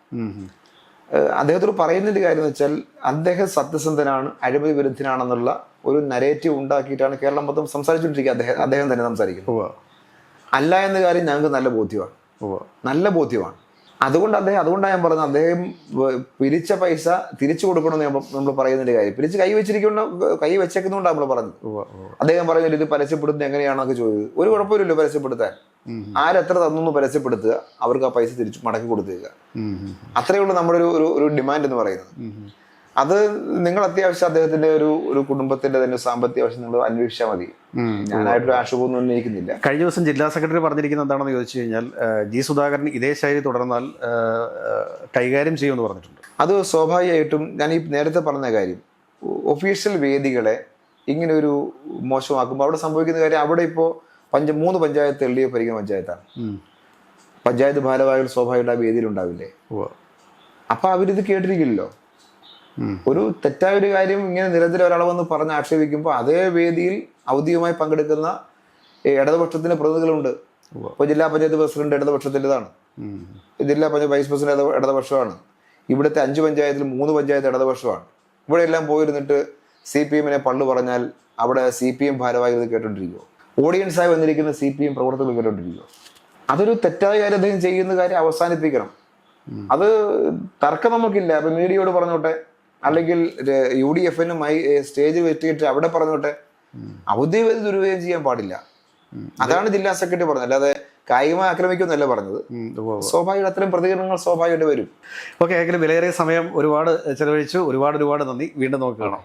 അദ്ദേഹത്തോട് പറയുന്നതിന്റെ കാര്യം എന്ന് വെച്ചാൽ അദ്ദേഹം സത്യസന്ധനാണ്, അഴിമതി വിരുദ്ധനാണെന്നുള്ള ഒരു നരേറ്റീവ് ഉണ്ടാക്കിയിട്ടാണ് കേരളം മൊത്തം സംസാരിച്ചുകൊണ്ടിരിക്കുക. അദ്ദേഹം തന്നെ സംസാരിക്കുന്നു. അല്ല എന്ന കാര്യം ഞങ്ങൾക്ക് നല്ല ബോധ്യമാണ്. അതുകൊണ്ടാണ് ഞാൻ പറഞ്ഞത്, അദ്ദേഹം പിരിച്ച പൈസ തിരിച്ചു കൊടുക്കണമെന്ന് നമ്മൾ പറയുന്നതിന്റെ കാര്യം. പിരിച്ച് കൈ വെച്ചേക്കുന്നതുകൊണ്ടാണ് നമ്മൾ പറഞ്ഞത്. അദ്ദേഹം പറഞ്ഞാൽ ഇത് പരസ്യപ്പെടുത്തുന്നത് എങ്ങനെയാണെന്നൊക്കെ ചോദിച്ചത്. ഒരു കുഴപ്പമില്ലല്ലോ പരസ്യപ്പെടുത്താൻ. ആരെത്ര തന്നു പരസ്യപ്പെടുത്തുക, അവർക്ക് ആ പൈസ തിരിച്ചു മടക്കി കൊടുത്തുക. അത്രയേ ഉള്ളൂ നമ്മുടെ ഒരു ഡിമാൻഡ് എന്ന് പറയുന്നത്. അത് നിങ്ങൾ അത്യാവശ്യം അദ്ദേഹത്തിന്റെ ഒരു കുടുംബത്തിന്റെ തന്നെ സാമ്പത്തിക ആവശ്യം നിങ്ങൾ അന്വേഷിച്ചാൽ മതി. ഞാനായിട്ടൊരു ആക്ഷേപമൊന്നും ഉന്നയിക്കുന്നില്ല. കഴിഞ്ഞ ദിവസം ജില്ലാ സെക്രട്ടറി പറഞ്ഞിരിക്കുന്നത് എന്താണെന്ന് ചോദിച്ചു കഴിഞ്ഞാൽ G. സുധാകരൻ ഇതേ ശൈലി തുടർന്നാൽ കൈകാര്യം ചെയ്യുമെന്ന് പറഞ്ഞിട്ടുണ്ട്. അത് സ്വാഭാവികമായിട്ടും ഞാൻ ഈ നേരത്തെ പറഞ്ഞ കാര്യം, ഒഫീഷ്യൽ വേദികളെ ഇങ്ങനെ ഒരു മോശമാക്കുമ്പോൾ അവിടെ സംഭവിക്കുന്ന കാര്യം, അവിടെ ഇപ്പോൾ 3 പഞ്ചായത്ത് LDF ഭരിക്കുന്ന പഞ്ചായത്താണ്. പഞ്ചായത്ത് ഭാരവാഹികൾ സ്വാഭാവികമായിട്ട് ആ വേദിയിൽ ഉണ്ടാവില്ലേ? അപ്പൊ അവരിത് കേട്ടിരിക്കില്ലല്ലോ. ഒരു തെറ്റായ ഒരു കാര്യം ഇങ്ങനെ നിരന്തരം ഒരാളെ വന്ന് പറഞ്ഞ് ആക്ഷേപിക്കുമ്പോൾ അതേ വേദിയിൽ ഔദ്യോഗികമായി പങ്കെടുക്കുന്ന ഇടതുപക്ഷത്തിന്റെ പ്രതിനിധികളുണ്ട്. ഇപ്പോൾ ജില്ലാ പഞ്ചായത്ത് പ്രസിഡന്റ് ഇടതുപക്ഷത്തിൻ്റെതാണ്, ജില്ലാ പഞ്ചായത്ത് വൈസ് പ്രസിഡന്റ് ഇടതുപക്ഷമാണ്. ഇവിടുത്തെ 5 പഞ്ചായത്തിൽ 3 പഞ്ചായത്ത് ഇടതുപക്ഷമാണ്. ഇവിടെ എല്ലാം പോയിരുന്നിട്ട് CPM പള്ളു പറഞ്ഞാൽ അവിടെ CPM ഭാരവാഹികൾ കേട്ടോണ്ടിരിക്കുമോ? ഓഡിയൻസായി വന്നിരിക്കുന്ന CPM പ്രവർത്തകർ കേട്ടോണ്ടിരിക്കുമോ? അതൊരു തെറ്റായ കാര്യം അദ്ദേഹം ചെയ്യുന്ന കാര്യം അവസാനിപ്പിക്കണം. അത് തർക്കം നമുക്കില്ല. അപ്പൊ മീഡിയയോട് പറഞ്ഞോട്ടെ, അല്ലെങ്കിൽ UDF സ്റ്റേജ് വെച്ചിട്ട് അവിടെ പറഞ്ഞോട്ടെ. ഔദ്യോഗിക ദുരുപയോഗം ചെയ്യാൻ പാടില്ല. അതാണ് ജില്ലാ സെക്രട്ടറി പറഞ്ഞത്. അല്ലാതെ കായികമായി ആക്രമിക്കുമെന്നല്ല പറഞ്ഞത്. സ്വാഭാവിക അത്തരം പ്രതികരണങ്ങൾ സ്വാഭാവികമായിട്ട് വരും. ഓക്കെ, എങ്കിലും വിലയേറിയ സമയം ഒരുപാട് ചെലവഴിച്ചു. ഒരുപാട് നന്ദി. വീണ്ടും നോക്കി കാണാം.